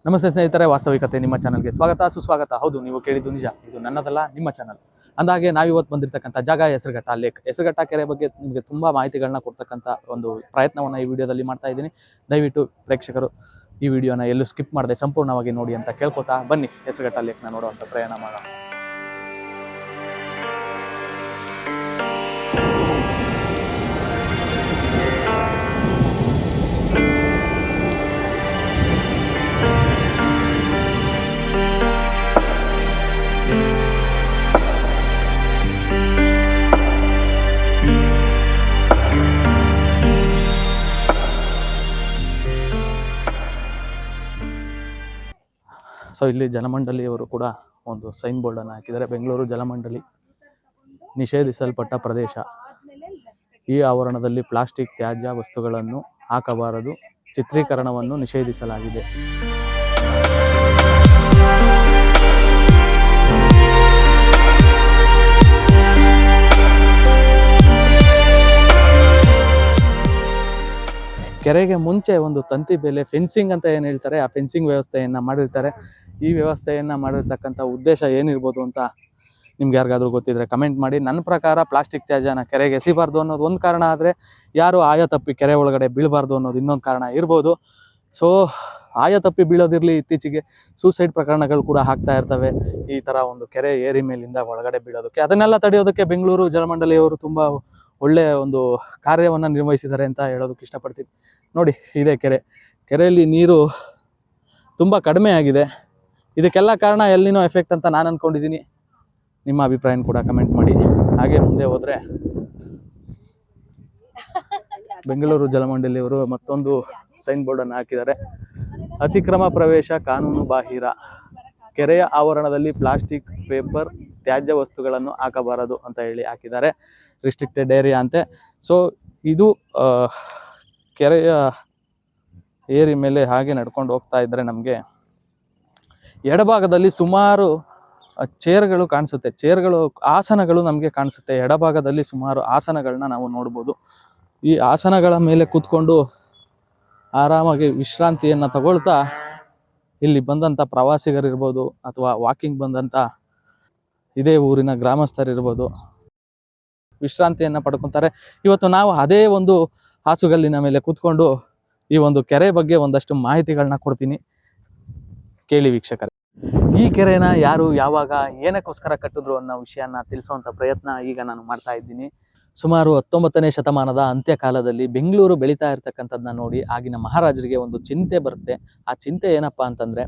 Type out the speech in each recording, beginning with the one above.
ನಮಸ್ತೆ ಸ್ನೇಹಿತರೆ, ವಾಸ್ತವಿಕತೆ ನಿಮ್ಮ ಚಾನಲ್ಗೆ ಸ್ವಾಗತ ಸುಸ್ವಾಗತ. ಹೌದು, ನೀವು ಕೇಳಿದ್ದು ನಿಜ, ಇದು ನನ್ನದಲ್ಲ, ನಿಮ್ಮ ಚಾನಲ್. ಅಂದಾಗೆ ನಾವಿವತ್ತು ಬಂದಿರತಕ್ಕಂಥ ಜಾಗ ಹೆಸರುಘಟ್ಟ ಲೇಕ್. ಹೆಸರುಘಟ್ಟ ಕೆರೆ ಬಗ್ಗೆ ನಿಮಗೆ ತುಂಬ ಮಾಹಿತಿಗಳನ್ನ ಕೊಡ್ತಕ್ಕಂಥ ಒಂದು ಪ್ರಯತ್ನವನ್ನು ಈ ವಿಡಿಯೋದಲ್ಲಿ ಮಾಡ್ತಾ ಇದ್ದೀನಿ. ದಯವಿಟ್ಟು ಪ್ರೇಕ್ಷಕರು ಈ ವಿಡಿಯೋನ ಎಲ್ಲೂ ಸ್ಕಿಪ್ ಮಾಡದೆ ಸಂಪೂರ್ಣವಾಗಿ ನೋಡಿ ಅಂತ ಕೇಳ್ಕೊತಾ ಬನ್ನಿ ಹೆಸರುಘಟ್ಟ ಲೇಕ್ನ ನೋಡುವಂಥ ಪ್ರಯಾಣ ಮಾಡೋಣ. ಸೊ ಇಲ್ಲಿ ಜಲಮಂಡಳಿಯವರು ಕೂಡ ಒಂದು ಸೈನ್ ಬೋರ್ಡನ್ನು ಹಾಕಿದ್ದಾರೆ. ಬೆಂಗಳೂರು ಜಲಮಂಡಳಿ ನಿಷೇಧಿಸಲ್ಪಟ್ಟ ಪ್ರದೇಶ. ಈ ಆವರಣದಲ್ಲಿ ಪ್ಲಾಸ್ಟಿಕ್ ತ್ಯಾಜ್ಯ ವಸ್ತುಗಳನ್ನು ಹಾಕಬಾರದು. ಚಿತ್ರೀಕರಣವನ್ನು ನಿಷೇಧಿಸಲಾಗಿದೆ. ಕೆರೆಗೆ ಮುಂಚೆ ಒಂದು ತಂತಿ ಬೇಲೆ ಫೆನ್ಸಿಂಗ್ ಅಂತ ಏನು ಹೇಳ್ತಾರೆ, ಆ ಫೆನ್ಸಿಂಗ್ ವ್ಯವಸ್ಥೆಯನ್ನು ಮಾಡಿರ್ತಾರೆ. ಈ ವ್ಯವಸ್ಥೆಯನ್ನು ಮಾಡಿರ್ತಕ್ಕಂಥ ಉದ್ದೇಶ ಏನಿರ್ಬೋದು ಅಂತ ನಿಮ್ಗೆ ಯಾರಿಗಾದ್ರೂ ಗೊತ್ತಿದ್ರೆ ಕಮೆಂಟ್ ಮಾಡಿ. ನನ್ನ ಪ್ರಕಾರ ಪ್ಲಾಸ್ಟಿಕ್ ತ್ಯಾಜ್ಯನ ಕೆರೆಗೆ ಎಸಿಬಾರ್ದು ಅನ್ನೋದು ಒಂದು ಕಾರಣ ಆದರೆ, ಯಾರು ಆಯ ತಪ್ಪಿ ಕೆರೆ ಒಳಗಡೆ ಬೀಳಬಾರ್ದು ಅನ್ನೋದು ಇನ್ನೊಂದು ಕಾರಣ ಇರ್ಬೋದು. ಸೊ ಆಯ ತಪ್ಪಿ ಬೀಳೋದಿರಲಿ, ಇತ್ತೀಚೆಗೆ ಸೂಸೈಡ್ ಪ್ರಕರಣಗಳು ಕೂಡ ಆಗ್ತಾ ಇರ್ತವೆ ಈ ಥರ ಒಂದು ಕೆರೆ ಏರಿ ಮೇಲಿಂದ ಒಳಗಡೆ ಬೀಳೋದಕ್ಕೆ. ಅದನ್ನೆಲ್ಲ ತಡೆಯೋದಕ್ಕೆ ಬೆಂಗಳೂರು ಜಲಮಂಡಳಿಯವರು ತುಂಬ ಒಳ್ಳೆಯ ಒಂದು ಕಾರ್ಯವನ್ನು ನಿರ್ವಹಿಸಿದ್ದಾರೆ ಅಂತ ಹೇಳೋದಕ್ಕೆ ಇಷ್ಟಪಡ್ತೀನಿ. ನೋಡಿ, ಇದೇ ಕೆರೆಯಲ್ಲಿ ನೀರು ತುಂಬ ಕಡಿಮೆ ಆಗಿದೆ. ಇದಕ್ಕೆಲ್ಲ ಕಾರಣ ಎಲ್ಲಿನೋ ಎಫೆಕ್ಟ್ ಅಂತ ನಾನು ಅಂದ್ಕೊಂಡಿದ್ದೀನಿ. ನಿಮ್ಮ ಅಭಿಪ್ರಾಯನ ಕೂಡ ಕಮೆಂಟ್ ಮಾಡಿ. ಹಾಗೆ ಮುಂದೆ ಹೋದರೆ ಬೆಂಗಳೂರು ಜಲಮಂಡಳಿಯವರು ಮತ್ತೊಂದು ಸೈನ್ ಬೋರ್ಡನ್ನು ಹಾಕಿದ್ದಾರೆ. ಅತಿಕ್ರಮ ಪ್ರವೇಶ ಕಾನೂನು ಬಾಹಿರ. ಕೆರೆಯ ಆವರಣದಲ್ಲಿ ಪ್ಲಾಸ್ಟಿಕ್, ಪೇಪರ್, ತ್ಯಾಜ್ಯ ವಸ್ತುಗಳನ್ನು ಹಾಕಬಾರದು ಅಂತ ಹೇಳಿ ಹಾಕಿದ್ದಾರೆ. ರಿಸ್ಟ್ರಿಕ್ಟೆಡ್ ಏರಿಯಾ ಅಂತೆ. ಸೊ ಇದು ಕೆರೆಯ ಏರಿ ಮೇಲೆ ಹಾಗೆ ನಡ್ಕೊಂಡು ಹೋಗ್ತಾ ಇದ್ದರೆ ನಮಗೆ ಎಡಭಾಗದಲ್ಲಿ ಸುಮಾರು ಚೇರ್ಗಳು ಕಾಣಿಸುತ್ತೆ. ಆಸನಗಳು ನಮಗೆ ಕಾಣಿಸುತ್ತೆ. ಎಡಭಾಗದಲ್ಲಿ ಸುಮಾರು ಆಸನಗಳನ್ನ ನಾವು ನೋಡ್ಬೋದು. ಈ ಆಸನಗಳ ಮೇಲೆ ಕೂತ್ಕೊಂಡು ಆರಾಮಾಗಿ ವಿಶ್ರಾಂತಿಯನ್ನು ತಗೊಳ್ತಾ ಇಲ್ಲಿ ಬಂದಂಥ ಪ್ರವಾಸಿಗರಿರ್ಬೋದು ಅಥವಾ ವಾಕಿಂಗ್ ಬಂದಂಥ ಇದೇ ಊರಿನ ಗ್ರಾಮಸ್ಥರಿರ್ಬೋದು ವಿಶ್ರಾಂತಿಯನ್ನು ಪಡ್ಕೊತಾರೆ. ಇವತ್ತು ನಾವು ಅದೇ ಒಂದು ಹಾಸುಗಲ್ಲಿನ ಮೇಲೆ ಕೂತ್ಕೊಂಡು ಈ ಒಂದು ಕೆರೆ ಬಗ್ಗೆ ಒಂದಷ್ಟು ಮಾಹಿತಿಗಳನ್ನ ಕೊಡ್ತೀನಿ, ಕೇಳಿ ವೀಕ್ಷಕರೇ. ಈ ಕೆರೆನ ಯಾರು, ಯಾವಾಗ, ಏನಕ್ಕೋಸ್ಕರ ಕಟ್ಟಿದ್ರು ಅನ್ನೋ ವಿಷಯನ ತಿಳಿಸುವಂಥ ಪ್ರಯತ್ನ ಈಗ ನಾನು ಮಾಡ್ತಾ ಇದ್ದೀನಿ. ಸುಮಾರು 19ನೇ ಶತಮಾನದ ಅಂತ್ಯಕಾಲದಲ್ಲಿ ಬೆಂಗಳೂರು ಬೆಳೀತಾ ಇರ್ತಕ್ಕಂಥದ್ದನ್ನ ನೋಡಿ ಆಗಿನ ಮಹಾರಾಜರಿಗೆ ಒಂದು ಚಿಂತೆ ಬರುತ್ತೆ. ಆ ಚಿಂತೆ ಏನಪ್ಪ ಅಂತಂದರೆ,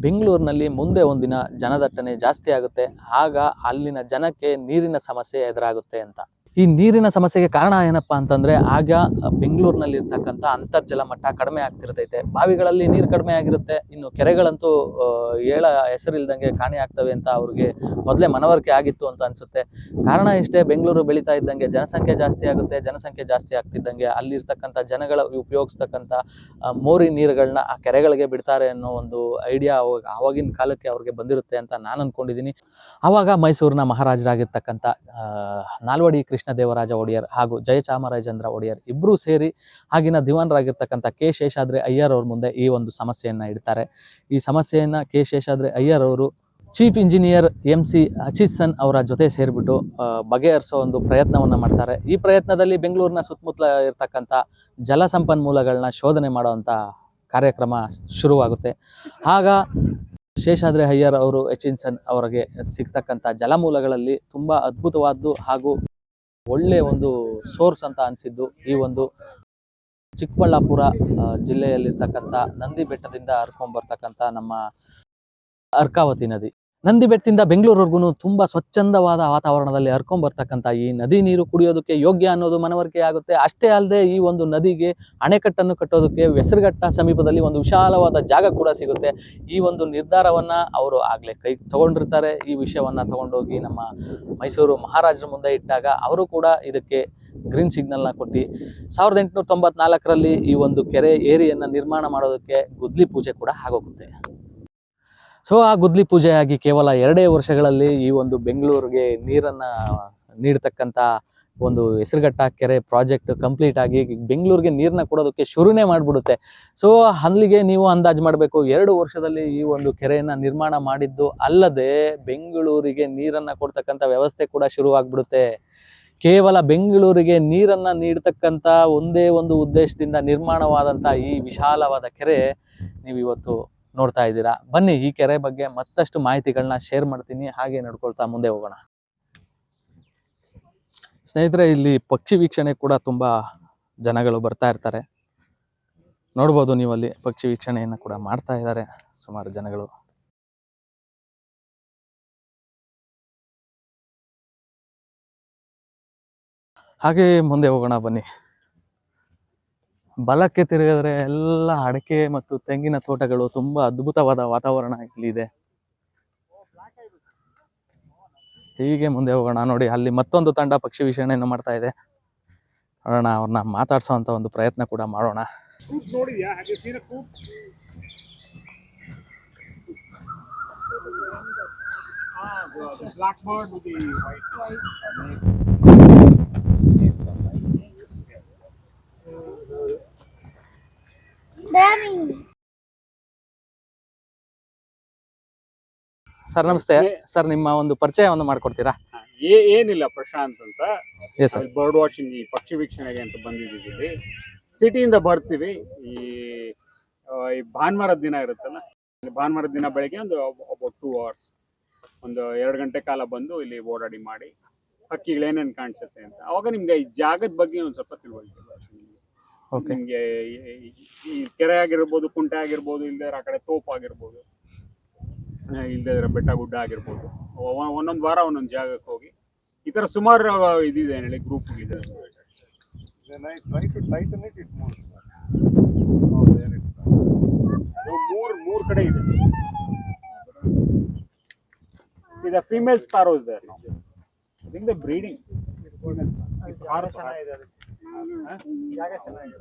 ಬೆಂಗಳೂರಿನಲ್ಲಿ ಮುಂದೆ ಒಂದಿನ ಜನದಟ್ಟಣೆ ಜಾಸ್ತಿ ಆಗುತ್ತೆ, ಆಗ ಅಲ್ಲಿನ ಜನಕ್ಕೆ ನೀರಿನ ಸಮಸ್ಯೆ ಎದುರಾಗುತ್ತೆ ಅಂತ. ಈ ನೀರಿನ ಸಮಸ್ಯೆಗೆ ಕಾರಣ ಏನಪ್ಪ ಅಂತಂದರೆ, ಆಗ ಬೆಂಗಳೂರಿನಲ್ಲಿ ಇರ್ತಕ್ಕಂಥ ಅಂತರ್ಜಲ ಮಟ್ಟ ಕಡಿಮೆ ಆಗ್ತಿರ್ತೈತೆ. ಬಾವಿಗಳಲ್ಲಿ ನೀರು ಕಡಿಮೆ ಆಗಿರುತ್ತೆ, ಇನ್ನು ಕೆರೆಗಳಂತೂ ಹೆಸರಿಲ್ದಂಗೆ ಕಾಣೆ ಆಗ್ತವೆ ಅಂತ ಅವ್ರಿಗೆ ಮೊದಲೇ ಮನವರಿಕೆ ಆಗಿತ್ತು ಅಂತ ಅನಿಸುತ್ತೆ. ಕಾರಣ ಇಷ್ಟೇ, ಬೆಂಗಳೂರು ಬೆಳೀತಾ ಇದ್ದಂಗೆ ಜನಸಂಖ್ಯೆ ಜಾಸ್ತಿ ಆಗುತ್ತೆ. ಜನಸಂಖ್ಯೆ ಜಾಸ್ತಿ ಆಗ್ತಿದ್ದಂಗೆ ಅಲ್ಲಿರ್ತಕ್ಕಂಥ ಜನಗಳ ಉಪಯೋಗಿಸ್ತಕ್ಕಂಥ ಮೋರಿ ನೀರುಗಳನ್ನ ಆ ಕೆರೆಗಳಿಗೆ ಬಿಡ್ತಾರೆ ಅನ್ನೋ ಒಂದು ಐಡಿಯಾ ಆವಾಗಿನ ಕಾಲಕ್ಕೆ ಅವ್ರಿಗೆ ಬಂದಿರುತ್ತೆ ಅಂತ ನಾನು ಅಂದ್ಕೊಂಡಿದ್ದೀನಿ. ಆವಾಗ ಮೈಸೂರಿನ ಮಹಾರಾಜರಾಗಿರ್ತಕ್ಕಂಥ ನಾಲ್ವಡಿ ಕೃಷ್ಣದೇವರಾಜ ಒಡೆಯರ್ ಹಾಗೂ ಜಯಚಾಮರಾಜೇಂದ್ರ ಒಡೆಯರ್ ಇಬ್ಬರೂ ಸೇರಿ ಆಗಿನ ದಿವಾನರಾಗಿರ್ತಕ್ಕಂಥ ಕೆ ಶೇಷಾದ್ರಿ ಅಯ್ಯರ್ ಅವ್ರ ಮುಂದೆ ಈ ಒಂದು ಸಮಸ್ಯೆಯನ್ನು ಇಡ್ತಾರೆ. ಈ ಸಮಸ್ಯೆಯನ್ನು ಕೆ ಶೇಷಾದ್ರಿ ಅಯ್ಯರ್ ಅವರು ಚೀಫ್ ಇಂಜಿನಿಯರ್ MC ಹಚಿಸನ್ ಅವರ ಜೊತೆ ಸೇರಿಬಿಟ್ಟು ಬಗೆಹರಿಸೋ ಒಂದು ಪ್ರಯತ್ನವನ್ನು ಮಾಡ್ತಾರೆ. ಈ ಪ್ರಯತ್ನದಲ್ಲಿ ಬೆಂಗಳೂರಿನ ಸುತ್ತಮುತ್ತಲ ಇರ್ತಕ್ಕಂಥ ಜಲ ಸಂಪನ್ಮೂಲಗಳನ್ನ ಶೋಧನೆ ಮಾಡುವಂಥ ಕಾರ್ಯಕ್ರಮ ಶುರುವಾಗುತ್ತೆ. ಆಗ ಶೇಷಾದ್ರಿ ಅಯ್ಯರ್ ಅವರು ಹಚಿಸನ್ ಅವರಿಗೆ ಸಿಗ್ತಕ್ಕಂಥ ಜಲಮೂಲಗಳಲ್ಲಿ ತುಂಬ ಅದ್ಭುತವಾದ್ದು ಹಾಗೂ ಒಳ್ಳೆಯ ಒಂದು ಸೋರ್ಸ್ ಅಂತ ಅನಿಸಿದ್ದು ಈ ಒಂದು ಚಿಕ್ಕಬಳ್ಳಾಪುರ ಜಿಲ್ಲೆಯಲ್ಲಿರ್ತಕ್ಕಂಥ ನಂದಿ ಬೆಟ್ಟದಿಂದ ಹರ್ಕೊಂಡ್ಬರ್ತಕ್ಕಂಥ ನಮ್ಮ ಅರ್ಕಾವತಿ ನದಿ. ನಂದಿ ಬೆಟ್ಟದಿಂದ ಬೆಂಗಳೂರಿವರೆಗೂ ತುಂಬ ಸ್ವಚ್ಛಂದವಾದ ವಾತಾವರಣದಲ್ಲಿ ಹರ್ಕೊಂಡ್ಬರ್ತಕ್ಕಂಥ ಈ ನದಿ ನೀರು ಕುಡಿಯೋದಕ್ಕೆ ಯೋಗ್ಯ ಅನ್ನೋದು ಮನವರಿಕೆ ಆಗುತ್ತೆ. ಅಷ್ಟೇ ಅಲ್ಲದೆ ಈ ಒಂದು ನದಿಗೆ ಅಣೆಕಟ್ಟನ್ನು ಕಟ್ಟೋದಕ್ಕೆ ಹೆಸರುಘಟ್ಟ ಸಮೀಪದಲ್ಲಿ ಒಂದು ವಿಶಾಲವಾದ ಜಾಗ ಕೂಡ ಸಿಗುತ್ತೆ. ಈ ಒಂದು ನಿರ್ಧಾರವನ್ನು ಅವರು ಆಗಲೇ ಕೈ ತಗೊಂಡಿರ್ತಾರೆ. ಈ ವಿಷಯವನ್ನು ತಗೊಂಡೋಗಿ ನಮ್ಮ ಮೈಸೂರು ಮಹಾರಾಜರ ಮುಂದೆ ಇಟ್ಟಾಗ ಅವರು ಕೂಡ ಇದಕ್ಕೆ ಗ್ರೀನ್ ಸಿಗ್ನಲ್ನ ಕೊಟ್ಟು 1894ರಲ್ಲಿ ಈ ಒಂದು ಕೆರೆ ಏರಿಯನ್ನು ನಿರ್ಮಾಣ ಮಾಡೋದಕ್ಕೆ ಗುದ್ಲಿ ಪೂಜೆ ಕೂಡ ಆಗೋಗುತ್ತೆ. ಸೊ ಆ ಗುದ್ಲಿ ಪೂಜೆಯಾಗಿ ಕೇವಲ 2 ವರ್ಷಗಳಲ್ಲಿ ಈ ಒಂದು ಬೆಂಗಳೂರಿಗೆ ನೀರನ್ನು ನೀಡತಕ್ಕಂಥ ಒಂದು ಹೆಸರುಘಟ್ಟ ಕೆರೆ ಪ್ರಾಜೆಕ್ಟ್ ಕಂಪ್ಲೀಟ್ ಆಗಿ ಬೆಂಗಳೂರಿಗೆ ನೀರನ್ನ ಕೊಡೋದಕ್ಕೆ ಶುರುನೇ ಮಾಡಿಬಿಡುತ್ತೆ. ಸೊ ಅಲ್ಲಿಗೆ ನೀವು ಅಂದಾಜು ಮಾಡಬೇಕು 2 ವರ್ಷದಲ್ಲಿ ಈ ಒಂದು ಕೆರೆಯನ್ನು ನಿರ್ಮಾಣ ಮಾಡಿದ್ದು ಅಲ್ಲದೆ ಬೆಂಗಳೂರಿಗೆ ನೀರನ್ನು ಕೊಡ್ತಕ್ಕಂಥ ವ್ಯವಸ್ಥೆ ಕೂಡ ಶುರುವಾಗ್ಬಿಡುತ್ತೆ. ಕೇವಲ ಬೆಂಗಳೂರಿಗೆ ನೀರನ್ನು ನೀಡ್ತಕ್ಕಂಥ ಒಂದೇ ಒಂದು ಉದ್ದೇಶದಿಂದ ನಿರ್ಮಾಣವಾದಂಥ ಈ ವಿಶಾಲವಾದ ಕೆರೆ ನೀವು ಇವತ್ತು ನೋಡ್ತಾ ಇದ್ದೀರಾ. ಬನ್ನಿ ಈ ಕೆರೆ ಬಗ್ಗೆ ಮತ್ತಷ್ಟು ಮಾಹಿತಿಗಳನ್ನ ಶೇರ್ ಮಾಡ್ತೀನಿ, ಹಾಗೆ ನಡ್ಕೊಳ್ತಾ ಮುಂದೆ ಹೋಗೋಣ. ಸ್ನೇಹಿತರೆ, ಇಲ್ಲಿ ಪಕ್ಷಿ ವೀಕ್ಷಣೆ ಕೂಡ ತುಂಬ ಜನಗಳು ಬರ್ತಾ ಇರ್ತಾರೆ. ನೋಡ್ಬೋದು ನೀವು ಅಲ್ಲಿ ಪಕ್ಷಿ ವೀಕ್ಷಣೆಯನ್ನು ಕೂಡ ಮಾಡ್ತಾ ಇದ್ದಾರೆ ಸುಮಾರು ಜನಗಳು. ಹಾಗೆ ಮುಂದೆ ಹೋಗೋಣ ಬನ್ನಿ. ಬಲಕ್ಕೆ ತಿರುಗಿದ್ರೆ ಎಲ್ಲ ಅಡಿಕೆ ಮತ್ತು ತೆಂಗಿನ ತೋಟಗಳು, ತುಂಬ ಅದ್ಭುತವಾದ ವಾತಾವರಣ ಇಲ್ಲಿದೆ. ಹೀಗೆ ಮುಂದೆ ಹೋಗೋಣ. ನೋಡಿ ಅಲ್ಲಿ ಮತ್ತೊಂದು ತಂಡ ಪಕ್ಷಿ ವೀಕ್ಷಣೆಯನ್ನು ಮಾಡ್ತಾ ಇದೆ. ನೋಡೋಣ, ಅವ್ರನ್ನ ಮಾತಾಡ್ಸೋಂಥ ಒಂದು ಪ್ರಯತ್ನ ಕೂಡ ಮಾಡೋಣ. ಸರ್ ನಮಸ್ತೆ. ಸರ್ ನಿಮ್ಮ ಒಂದು ಪರಿಚಯವನ್ನು ಮಾಡ್ಕೊಡ್ತೀರಾ? ಏನಿಲ್ಲ, ಪ್ರಶಾಂತ್ ಅಂತ. ಬರ್ಡ್ ವಾಚಿಂಗ್, ಈ ಪಕ್ಷಿ ವೀಕ್ಷಣೆಗೆ ಅಂತ ಬಂದಿದ್ದೀವಿ. ಸಿಟಿಯಿಂದ ಬರ್ತೀವಿ. ಈ ಭಾನುವಾರದ ದಿನ ಇರುತ್ತಲ್ಲ, ಭಾನುವಾರದ ದಿನ ಬೆಳಗ್ಗೆ ಒಂದು 2 hours, ಒಂದು 2 ಗಂಟೆ ಕಾಲ ಬಂದು ಇಲ್ಲಿ ಓಡಾಡಿ ಮಾಡಿ ಹಕ್ಕಿಗಳು ಏನೇನು ಕಾಣಿಸುತ್ತೆ ಅಂತ. ಅವಾಗ ನಿಮ್ಗೆ ಈ ಜಾಗದ ಬಗ್ಗೆ ಒಂದು ಸ್ವಲ್ಪ ತಿಳುವಳಿಕೆ. ನಿಮ್ಗೆ ಈ ಕೆರೆ ಆಗಿರ್ಬೋದು, ಕುಂಟೆ ಆಗಿರ್ಬೋದು, ಇಲ್ಲದೆ ಆ ಕಡೆ ತೋಪ್ ಆಗಿರ್ಬೋದು, ಇಲ್ಲದೆ ಬೆಟ್ಟ ಗುಡ್ಡ ಆಗಿರ್ಬೋದು, ಒಂದೊಂದು ವಾರ ಒಂದೊಂದು ಜಾಗಕ್ಕೆ ಹೋಗಿ ಈ ತರ ಸುಮಾರು ಇದಿದೆ ಹೇಳಿ, ಗ್ರೂಪ್ ಇದೆ. ಮೂರ್ ಕಡೆ ಇದೆ. The female sparrows there now. I think the breeding.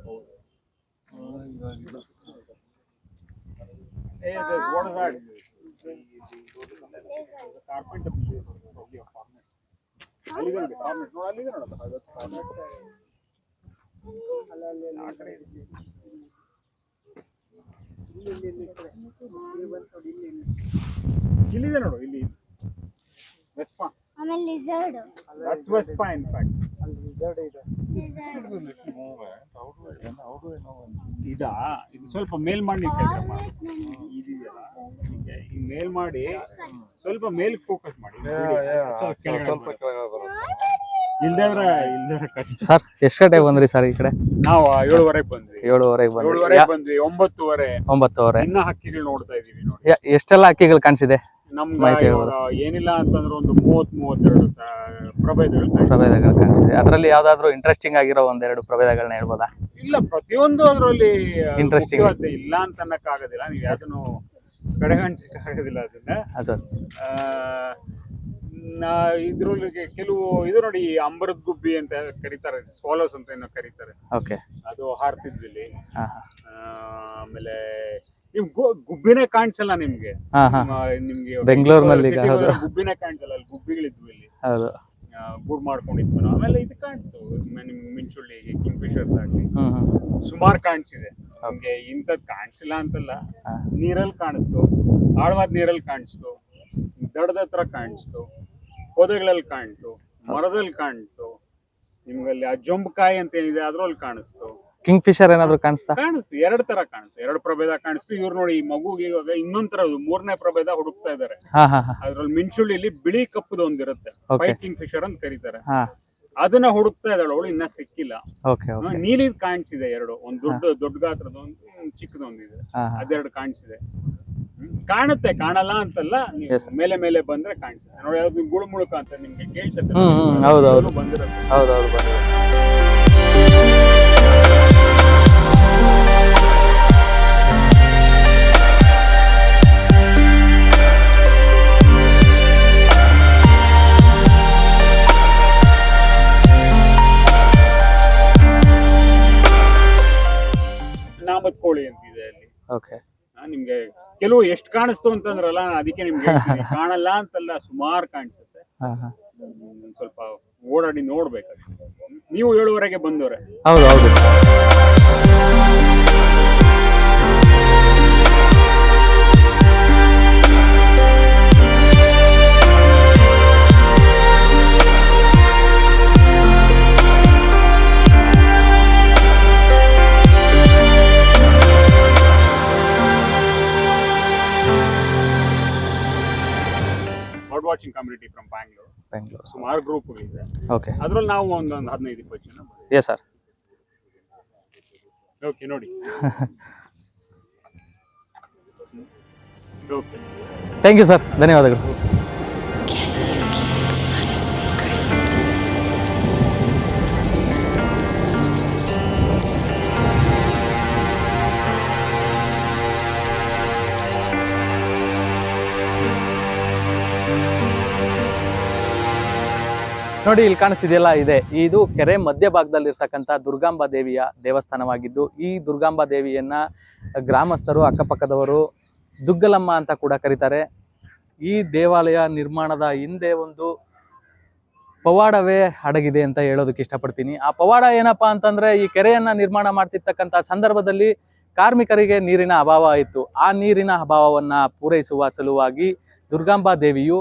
Hey, what is that? Carpenter. ಇಲ್ಲಿದೆ ನೋಡು, ಇಲ್ಲಿ ವೆಸ್ಪಾ. ಆಮೇಲೆ ಲಿಜರ್ಡ್. That's Vespa in fact. ಅಲ್ಲಿ ಲಿಜರ್ಡ್ ಇದೆ. ಇದು ಸ್ವಲ್ಪ ಮೇಲ್ ಮಾಡಿ ಇಟ್ಟಿದ್ರಮ್ಮ. ಇದೆಯಲ್ಲ, ಈ ಮೇಲ್ ಮಾಡಿ ಸ್ವಲ್ಪ ಮೇಲ್ ಫೋಕಸ್ ಮಾಡಿ. ಸ್ವಲ್ಪ ಕೆಳಗಡೆ ಬರುತ್ತೆ. ಇಲ್ದೇವ್ರೆ ಸರ್ ಎಷ್ಟು ಗಂಟೆಗೆ ಬಂದ್ರಿ ಸರ್ ಈ ಕಡೆ? ನಾವು 7:30 ಬಂದ್ವಿ. 7:30 ಬಂದ್ವಿ. 9:30 ಇನ್ನ ಹಕ್ಕಿಗಳು ನೋಡ್ತಾ ಇದೀವಿ ನೋಡಿ. ಎಷ್ಟೆಲ್ಲ ಹಕ್ಕಿಗಳು ಕಾಣಿಸಿದೆ ನಮ್ಗೆ? ಏನಿಲ್ಲ ಅಂತಂದ್ರೆ ಒಂದು 30-32 ಪ್ರಭೇದಗಳು ಕಾಣಿಸಿದೆ. ಅದರಲ್ಲಿ ಯಾವ್ದಾದ್ರು ಇಂಟ್ರೆಸ್ಟಿಂಗ್ ಆಗಿರೋ 1-2 ಪ್ರಭೇದಗಳನ್ನ ಹೇಳ್ಬೋದಾ? ಇಲ್ಲ, ಪ್ರತಿಯೊಂದು ಅದರಲ್ಲಿ ಇಂಟ್ರೆಸ್ಟಿಂಗ್ ಇಲ್ಲ ಅಂತ ಅನ್ನಕ್ ಆಗೋದಿಲ್ಲ. ನೀವು ಯಾವ್ದನ್ನು ಕಡೆಗಣಿಸಕ್ ಆಗೋದಿಲ್ಲ ಅದನ್ನ. ಇದ್ರಲ್ಲಿ ಕೆಲವು ಇದು ನೋಡಿ, ಅಂಬರದ ಗುಬ್ಬಿ ಅಂತ ಕರೀತಾರೆ, ಸ್ವಾಲೋಸ್ ಅಂತ ಏನೋ ಕರೀತಾರೆ. ಅದು ಹಾರ್ತಿದ್ವಿ. ಆಮೇಲೆ ನಿಮ್ ಗುಬ್ಬಿನೇ ಕಾಣಿಸಲ್ಲ ನಿಮ್ಗೆ. ಬೆಂಗಳೂರಿನಲ್ಲಿ ಗುಬ್ಬಿನೇ ಕಾಣಿಸಲ್ಲ. ಅಲ್ಲಿ ಗುಬ್ಬಿಗಳಿದ್ವು ಇಲ್ಲಿ, ಗೂಡ್ ಮಾಡ್ಕೊಂಡಿದ್ವಿ ನಾವು. ಆಮೇಲೆ ಇದು ಕಾಣಿಸ್ತು, ನಿಮ್ ಮಿಂಚುಳ್ಳಿ, ಕಿಂಗ್ ಫಿಶರ್ಸ್ ಆಗ್ಲಿ ಸುಮಾರು ಕಾಣಿಸಿದೆ ನಮ್ಗೆ. ಇಂಥದ್ ಕಾಣಿಸಿಲ್ಲ ಅಂತಲ್ಲ, ನೀರಲ್ಲಿ ಕಾಣಿಸ್ತು, ಆಳವಾದ ನೀರಲ್ಲಿ ಕಾಣಿಸ್ತು, ದಡದ ಹತ್ರ ಕಾಣಿಸ್ತು, ಪೊದೆಗಳಲ್ಲಿ ಕಾಣಿಸ್ತು, ಮರದಲ್ಲಿ ಕಾಣಿಸ್ತು, ನಿಮ್ಗಲ್ಲಿ ಆ ಜೊಂಬಕಾಯಿ ಅಂತ ಏನಿದೆ ಅದ್ರಲ್ಲಿ ಕಾಣಿಸ್ತು. ಕಿಂಗ್ ಫಿಶರ್ ಏನಾದ್ರು ಕಾಣಿಸ್ತು? 2 ತರ ಕಾಣಿಸ್ತು, 2 ಪ್ರಭೇದ ಕಾಣಿಸ್ತು. ಇವ್ರು ನೋಡಿ, ಈ ಮಗುಗೆ ಇವಾಗ ಇನ್ನೊಂದ್ ತರ 3ನೇ ಪ್ರಭೇದ ಹುಡುಕ್ತಾ ಇದಾರೆ. ಅದ್ರಲ್ಲಿ ಮಿಂಚುಳ್ಳಿಲಿ ಬಿಳಿ ಕಪ್ಪದ ಒಂದಿರುತ್ತೆ, ವೈಟ್ ಕಿಂಗ್ ಫಿಶರ್ ಅಂತ ಕರೀತಾರೆ. ಅದನ್ನ ಹುಡುಕ್ತಾ ಇದ್ದಾಳೆ ಅವಳು, ಇನ್ನ ಸಿಕ್ಕಿಲ್ಲ. ನೀಲಿದ್ ಕಾಣಿಸಿದೆ 2, ಒಂದ್ ದೊಡ್ಡ ಗಾತ್ರದ ಒಂದು ಚಿಕ್ಕದೊಂದಿದೆ, ಅದೆರಡು ಕಾಣಿಸಿದೆ. ಕಾಣುತ್ತೆ, ಕಾಣಲ್ಲ ಅಂತಲ್ಲ, ಮೇಲೆ ಮೇಲೆ ಬಂದ್ರೆ ಕಾಣಿಸುತ್ತೆ ನೋಡಿ. ಅದು ಗುಳುಮುಳುಕ ಅಂತ ನಿಮ್ಗೆ ಕೇಳಿಸುತ್ತೆ. ಬಂದಿರುತ್ತೆ. ನಾಮದ್ ಕೋಳಿ ಅಂತಿದೆ ಅಲ್ಲಿ. ನಿಮ್ಗೆ ಕೆಲವು ಎಷ್ಟು ಕಾಣಿಸ್ತು ಅಂತಂದ್ರಲ್ಲ, ಅದಕ್ಕೆ ನಿಮ್ಗೆ ಕಾಣಲ್ಲ ಅಂತಲ್ಲ, ಸುಮಾರು ಕಾಣಿಸುತ್ತೆ. ಸ್ವಲ್ಪ ಓಡಾಡಿ ನೋಡ್ಬೇಕಷ್ಟೇ. ನೀವು 7:30ಗೆ ಬಂದವ್ರೆ. ಹೌದು ಹೌದು. Bird watching community from Bangalore. ಸುಮಾರು ಗ್ರೂಪ್ಗಳಿದೆ. ಓಕೆ. ಅದ್ರಲ್ಲಿ ನಾವು ಒಂದು 15-20 ಜನ. Yes sir. ಓಕೆ ನೋಡಿ. ಓಕೆ. ಥ್ಯಾಂಕ್ ಯು ಸರ್, ಧನ್ಯವಾದಗಳು. ನೋಡಿ, ಇಲ್ಲಿ ಕಾಣಿಸ್ತಿದೆಯಲ್ಲ, ಇದು ಕೆರೆ ಮಧ್ಯಭಾಗದಲ್ಲಿರ್ತಕ್ಕಂಥ ದುರ್ಗಾಂಬಾ ದೇವಿಯ ದೇವಸ್ಥಾನವಾಗಿದ್ದು, ಈ ದುರ್ಗಾಂಬಾ ದೇವಿಯನ್ನ ಗ್ರಾಮಸ್ಥರು, ಅಕ್ಕಪಕ್ಕದವರು ದುಗ್ಗಲಮ್ಮ ಅಂತ ಕೂಡ ಕರೀತಾರೆ. ಈ ದೇವಾಲಯ ನಿರ್ಮಾಣದ ಹಿಂದೆ ಒಂದು ಪವಾಡವೇ ಅಡಗಿದೆ ಅಂತ ಹೇಳೋದಕ್ಕೆ ಇಷ್ಟಪಡ್ತೀನಿ. ಆ ಪವಾಡ ಏನಪ್ಪಾ ಅಂತಂದ್ರೆ, ಈ ಕೆರೆಯನ್ನ ನಿರ್ಮಾಣ ಮಾಡ್ತಿರ್ತಕ್ಕಂಥ ಸಂದರ್ಭದಲ್ಲಿ ಕಾರ್ಮಿಕರಿಗೆ ನೀರಿನ ಅಭಾವ ಇತ್ತು. ಆ ನೀರಿನ ಅಭಾವವನ್ನ ಪೂರೈಸುವ ಸಲುವಾಗಿ ದುರ್ಗಾಂಬಾ ದೇವಿಯು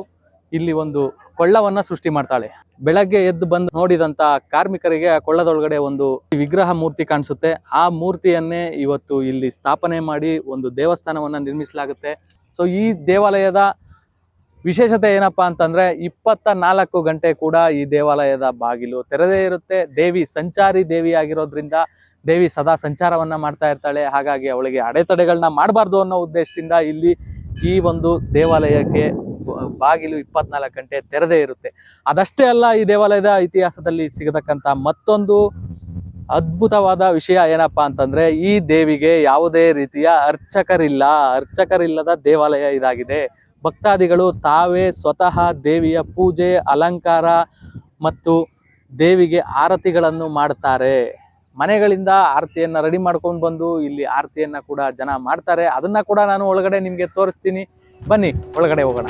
ಇಲ್ಲಿ ಒಂದು ಕೊಳ್ಳವನ್ನ ಸೃಷ್ಟಿ ಮಾಡ್ತಾಳೆ. ಬೆಳಗ್ಗೆ ಎದ್ದು ಬಂದು ನೋಡಿದಂತ ಕಾರ್ಮಿಕರಿಗೆ ಆ ಕೊಳ್ಳದೊಳಗಡೆ ಒಂದು ವಿಗ್ರಹ ಮೂರ್ತಿ ಕಾಣಿಸುತ್ತೆ. ಆ ಮೂರ್ತಿಯನ್ನೇ ಇವತ್ತು ಇಲ್ಲಿ ಸ್ಥಾಪನೆ ಮಾಡಿ ಒಂದು ದೇವಸ್ಥಾನವನ್ನ ನಿರ್ಮಿಸಲಾಗುತ್ತೆ. ಸೊ ಈ ದೇವಾಲಯದ ವಿಶೇಷತೆ ಏನಪ್ಪಾ ಅಂತಂದ್ರೆ, 24 ಗಂಟೆ ಕೂಡ ಈ ದೇವಾಲಯದ ಬಾಗಿಲು ತೆರೆದೇ ಇರುತ್ತೆ. ದೇವಿ ಸಂಚಾರಿ ದೇವಿ ಆಗಿರೋದ್ರಿಂದ ದೇವಿ ಸದಾ ಸಂಚಾರವನ್ನ ಮಾಡ್ತಾ ಇರ್ತಾಳೆ. ಹಾಗಾಗಿ ಅವಳಿಗೆ ಅಡೆತಡೆಗಳನ್ನ ಮಾಡಬಾರ್ದು ಅನ್ನೋ ಉದ್ದೇಶದಿಂದ ಇಲ್ಲಿ ಈ ಒಂದು ದೇವಾಲಯಕ್ಕೆ ಬಾಗಿಲು 24 ಗಂಟೆ ತೆರೆದೇ ಇರುತ್ತೆ. ಅದಷ್ಟೇ ಅಲ್ಲ, ಈ ದೇವಾಲಯದ ಇತಿಹಾಸದಲ್ಲಿ ಸಿಗತಕ್ಕಂಥ ಮತ್ತೊಂದು ಅದ್ಭುತವಾದ ವಿಷಯ ಏನಪ್ಪಾ ಅಂತಂದ್ರೆ, ಈ ದೇವಿಗೆ ಯಾವುದೇ ರೀತಿಯ ಅರ್ಚಕರಿಲ್ಲದ ದೇವಾಲಯ ಇದಾಗಿದೆ. ಭಕ್ತಾದಿಗಳು ತಾವೇ ಸ್ವತಃ ದೇವಿಯ ಪೂಜೆ, ಅಲಂಕಾರ ಮತ್ತು ದೇವಿಗೆ ಆರತಿಗಳನ್ನು ಮಾಡ್ತಾರೆ. ಮನೆಗಳಿಂದ ಆರತಿಯನ್ನ ರೆಡಿ ಮಾಡ್ಕೊಂಡು ಬಂದು ಇಲ್ಲಿ ಆರತಿಯನ್ನ ಕೂಡ ಜನ ಮಾಡ್ತಾರೆ. ಅದನ್ನ ಕೂಡ ನಾನು ಒಳಗಡೆ ನಿಮ್ಗೆ ತೋರಿಸ್ತೀನಿ. ಬನ್ನಿ ಒಳಗಡೆ ಹೋಗೋಣ.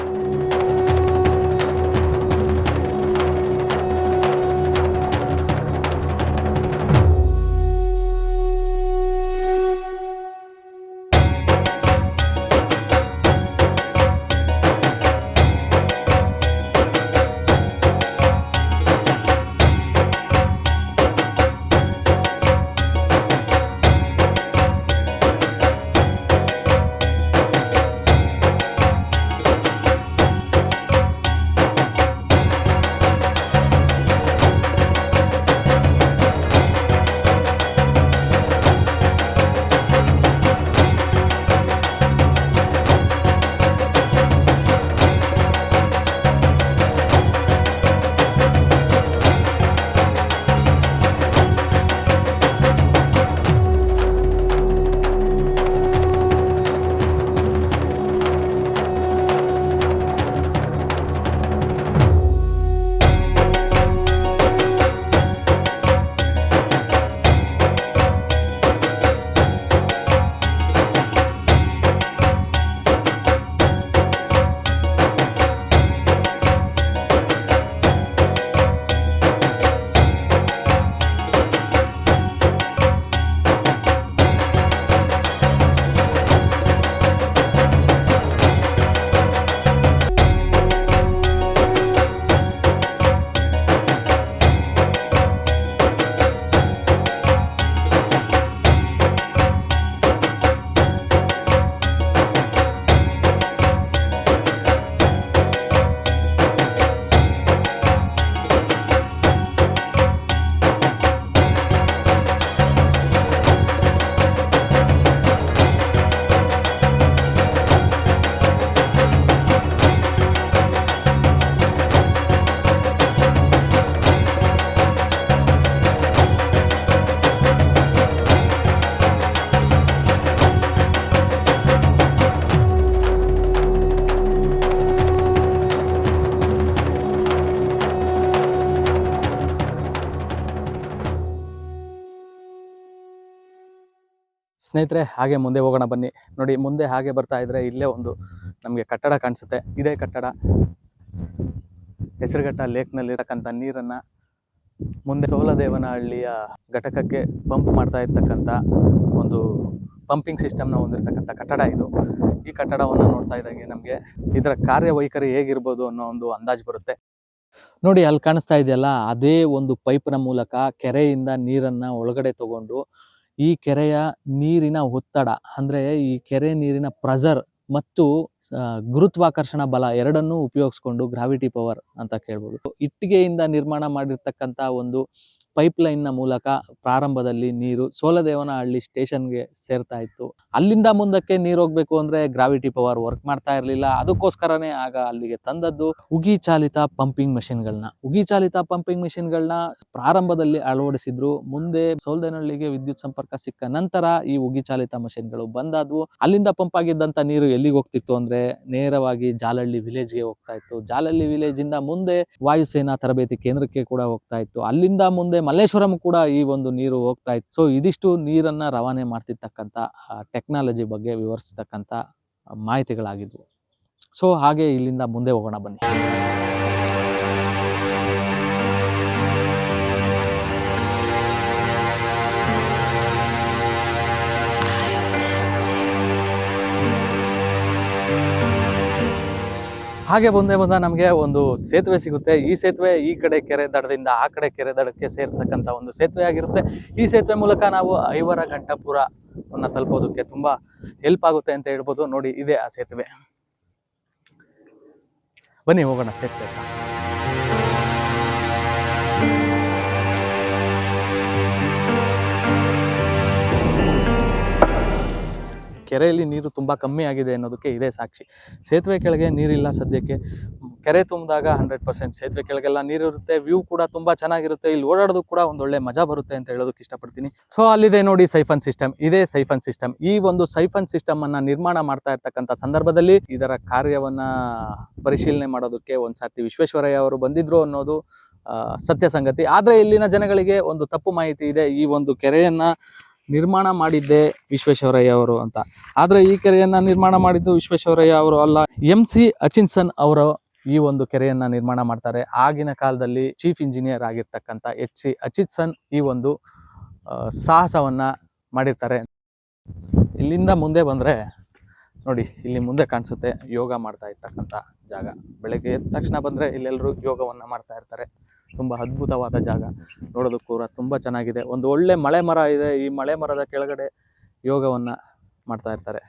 ಸ್ನೇಹಿತರೆ, ಹಾಗೆ ಮುಂದೆ ಹೋಗೋಣ ಬನ್ನಿ. ನೋಡಿ, ಮುಂದೆ ಹಾಗೆ ಬರ್ತಾ ಇದ್ರೆ ಇಲ್ಲೇ ಒಂದು ನಮಗೆ ಕಟ್ಟಡ ಕಾಣಿಸುತ್ತೆ. ಇದೇ ಕಟ್ಟಡ ಹೆಸರುಘಟ್ಟ ಲೇಕ್ನಲ್ಲಿರತಕ್ಕಂಥ ನೀರನ್ನು ಮುಂದೆ ಸೋಲದೇವನಹಳ್ಳಿಯ ಘಟಕಕ್ಕೆ ಪಂಪ್ ಮಾಡ್ತಾ ಇರ್ತಕ್ಕಂಥ ಒಂದು ಪಂಪಿಂಗ್ ಸಿಸ್ಟಮ್ನ ಹೊಂದಿರತಕ್ಕಂಥ ಕಟ್ಟಡ ಇದು. ಈ ಕಟ್ಟಡವನ್ನು ನೋಡ್ತಾ ಇದ್ದಂಗೆ ನಮಗೆ ಇದರ ಕಾರ್ಯವೈಖರಿ ಹೇಗಿರ್ಬೋದು ಅನ್ನೋ ಒಂದು ಅಂದಾಜು ಬರುತ್ತೆ. ನೋಡಿ, ಅಲ್ಲಿ ಕಾಣಿಸ್ತಾ ಇದೆಯಲ್ಲ, ಅದೇ ಒಂದು ಪೈಪ್ನ ಮೂಲಕ ಕೆರೆಯಿಂದ ನೀರನ್ನು ಒಳಗಡೆ ತಗೊಂಡು ಈ ಕೆರೆಯ ನೀರಿನ ಒತ್ತಡ ಅಂದರೆ ಈ ಕೆರೆ ನೀರಿನ ಪ್ರೆಷರ್ ಮತ್ತು ಗುರುತ್ವಾಕರ್ಷಣ ಬಲ ಎರಡನ್ನೂ ಉಪಯೋಗಿಸ್ಕೊಂಡು, ಗ್ರಾವಿಟಿ ಪವರ್ ಅಂತ ಕೇಳ್ಬೋದು, ಇಟ್ಟಿಗೆಯಿಂದ ನಿರ್ಮಾಣ ಮಾಡಿರ್ತಕ್ಕಂಥ ಒಂದು ಪೈಪ್ಲೈನ್ನ ಮೂಲಕ ಪ್ರಾರಂಭದಲ್ಲಿ ನೀರು ಸೋಲದೇವನಹಳ್ಳಿ ಸ್ಟೇಷನ್ಗೆ ಸೇರ್ತಾ ಇತ್ತು. ಅಲ್ಲಿಂದ ಮುಂದಕ್ಕೆ ನೀರು ಹೋಗ್ಬೇಕು ಅಂದರೆ ಗ್ರಾವಿಟಿ ಪವರ್ ವರ್ಕ್ ಮಾಡ್ತಾ ಇರಲಿಲ್ಲ. ಅದಕ್ಕೋಸ್ಕರನೇ ಆಗ ಅಲ್ಲಿಗೆ ತಂದದ್ದು ಉಗಿ ಚಾಲಿತ ಪಂಪಿಂಗ್ ಮೆಷಿನ್ಗಳನ್ನ ಪ್ರಾರಂಭದಲ್ಲಿ ಅಳವಡಿಸಿದ್ರು. ಮುಂದೆ ಸೋಲದೇವನಹಳ್ಳಿಗೆ ವಿದ್ಯುತ್ ಸಂಪರ್ಕ ಸಿಕ್ಕ ನಂತರ ಈ ಉಗಿ ಚಾಲಿತ ಮಷಿನ್ಗಳು ಬಂದಾದ್ವು. ಅಲ್ಲಿಂದ ಪಂಪ್ ಆಗಿದ್ದಂಥ ನೀರು ಎಲ್ಲಿಗೆ ಹೋಗ್ತಿತ್ತು ಅಂದರೆ ನೇರವಾಗಿ ಜಾಲಹಳ್ಳಿ ವಿಲೇಜ್ಗೆ ಹೋಗ್ತಾ ಇತ್ತು. ಜಾಲಹಳ್ಳಿ ವಿಲೇಜಿಂದ ಮುಂದೆ ವಾಯುಸೇನಾ ತರಬೇತಿ ಕೇಂದ್ರಕ್ಕೆ ಕೂಡ ಹೋಗ್ತಾ ಇತ್ತು. ಅಲ್ಲಿಂದ ಮುಂದೆ ಮಲ್ಲೇಶ್ವರಂ ಕೂಡ ಈ ಒಂದು ನೀರು ಹೋಗ್ತಾ ಇತ್ತು. ಸೊ ಇದಿಷ್ಟು ನೀರನ್ನು ರವಾನೆ ಮಾಡ್ತಿರ್ತಕ್ಕಂಥ ಟೆಕ್ನಾಲಜಿ ಬಗ್ಗೆ ವಿವರಿಸ್ತಕ್ಕಂಥ ಮಾಹಿತಿಗಳಾಗಿದ್ವು. ಸೊ ಹಾಗೆ ಇಲ್ಲಿಂದ ಮುಂದೆ ಹೋಗೋಣ ಬನ್ನಿ. ಹಾಗೆ ಬಂದ ನಮಗೆ ಒಂದು ಸೇತುವೆ ಸಿಗುತ್ತೆ. ಈ ಸೇತುವೆ ಈ ಕಡೆ ಕೆರೆ ದಡದಿಂದ ಆ ಕಡೆ ಕೆರೆ ದಡಕ್ಕೆ ಸೇರ್ಸಕ್ಕಂಥ ಒಂದು ಸೇತುವೆ ಆಗಿರುತ್ತೆ. ಈ ಸೇತುವೆ ಮೂಲಕ ನಾವು ಐವರಘಂಟಪುರವನ್ನು ತಲುಪೋದಕ್ಕೆ ತುಂಬ ಹೆಲ್ಪ್ ಆಗುತ್ತೆ ಅಂತ ಹೇಳ್ಬೋದು. ನೋಡಿ, ಇದೆ ಆ ಸೇತುವೆ. ಬನ್ನಿ ಹೋಗೋಣ ಸೇತುವೆ. ಕೆರೆಯಲ್ಲಿ ನೀರು ತುಂಬ ಕಮ್ಮಿ ಆಗಿದೆ ಅನ್ನೋದಕ್ಕೆ ಇದೇ ಸಾಕ್ಷಿ. ಸೇತುವೆ ಕೆಳಗೆ ನೀರಿಲ್ಲ ಸದ್ಯಕ್ಕೆ. ಕೆರೆ ತುಂಬಿದಾಗ 100% ಸೇತುವೆ ಕೆಳಗೆಲ್ಲ ನೀರಿರುತ್ತೆ. ವ್ಯೂ ಕೂಡ ತುಂಬ ಚೆನ್ನಾಗಿರುತ್ತೆ. ಇಲ್ಲಿ ಓಡಾಡೋದು ಕೂಡ ಒಂದೊಳ್ಳೆ ಮಜಾ ಬರುತ್ತೆ ಅಂತ ಹೇಳೋದಕ್ಕೆ ಇಷ್ಟಪಡ್ತೀನಿ. ಸೊ ಅಲ್ಲಿದೆ ನೋಡಿ ಸೈಫನ್ ಸಿಸ್ಟಮ್. ಇದೇ ಸೈಫನ್ ಸಿಸ್ಟಮ್. ಈ ಒಂದು ಸೈಫನ್ ಸಿಸ್ಟಮನ್ನು ನಿರ್ಮಾಣ ಮಾಡ್ತಾ ಇರ್ತಕ್ಕಂಥ ಸಂದರ್ಭದಲ್ಲಿ ಇದರ ಕಾರ್ಯವನ್ನು ಪರಿಶೀಲನೆ ಮಾಡೋದಕ್ಕೆ ಒಂದ್ಸರ್ತಿ ವಿಶ್ವೇಶ್ವರಯ್ಯ ಅವರು ಬಂದಿದ್ರು ಅನ್ನೋದು ಸತ್ಯ ಸಂಗತಿ. ಆದರೆ ಇಲ್ಲಿನ ಜನಗಳಿಗೆ ಒಂದು ತಪ್ಪು ಮಾಹಿತಿ ಇದೆ, ಈ ಒಂದು ಕೆರೆಯನ್ನು ನಿರ್ಮಾಣ ಮಾಡಿದ್ದೆ ವಿಶ್ವೇಶ್ವರಯ್ಯ ಅವರು ಅಂತ. ಆದರೆ ಈ ಕೆರೆಯನ್ನು ನಿರ್ಮಾಣ ಮಾಡಿದ್ದು ವಿಶ್ವೇಶ್ವರಯ್ಯ ಅವರು ಅಲ್ಲ, MC ಹಚಿನ್ಸನ್ ಅವರು ಈ ಒಂದು ಕೆರೆಯನ್ನು ನಿರ್ಮಾಣ ಮಾಡ್ತಾರೆ. ಆಗಿನ ಕಾಲದಲ್ಲಿ ಚೀಫ್ ಇಂಜಿನಿಯರ್ ಆಗಿರ್ತಕ್ಕಂಥ HC ಹಚಿನ್ಸನ್ ಈ ಒಂದು ಸಾಹಸವನ್ನು ಮಾಡಿರ್ತಾರೆ. ಇಲ್ಲಿಂದ ಮುಂದೆ ಬಂದರೆ ನೋಡಿ, ಇಲ್ಲಿ ಮುಂದೆ ಕಾಣಿಸುತ್ತೆ ಯೋಗ ಮಾಡ್ತಾ ಇರ್ತಕ್ಕಂಥ ಜಾಗ. ಬೆಳಗ್ಗೆ ಎದ್ದ ತಕ್ಷಣ ಬಂದರೆ ಇಲ್ಲೆಲ್ಲರೂ ಯೋಗವನ್ನು ಮಾಡ್ತಾ ಇರ್ತಾರೆ. ತುಂಬ ಅದ್ಭುತವಾದ ಜಾಗ, ನೋಡೋದಕ್ಕೂ ಕೂಡ ತುಂಬ ಚೆನ್ನಾಗಿದೆ. ಒಂದು ಒಳ್ಳೆ ಮಳೆ ಮರ ಇದೆ. ಈ ಮಳೆ ಮರದ ಕೆಳಗಡೆ ಯೋಗವನ್ನು ಮಾಡ್ತಾ ಇರ್ತಾರೆ.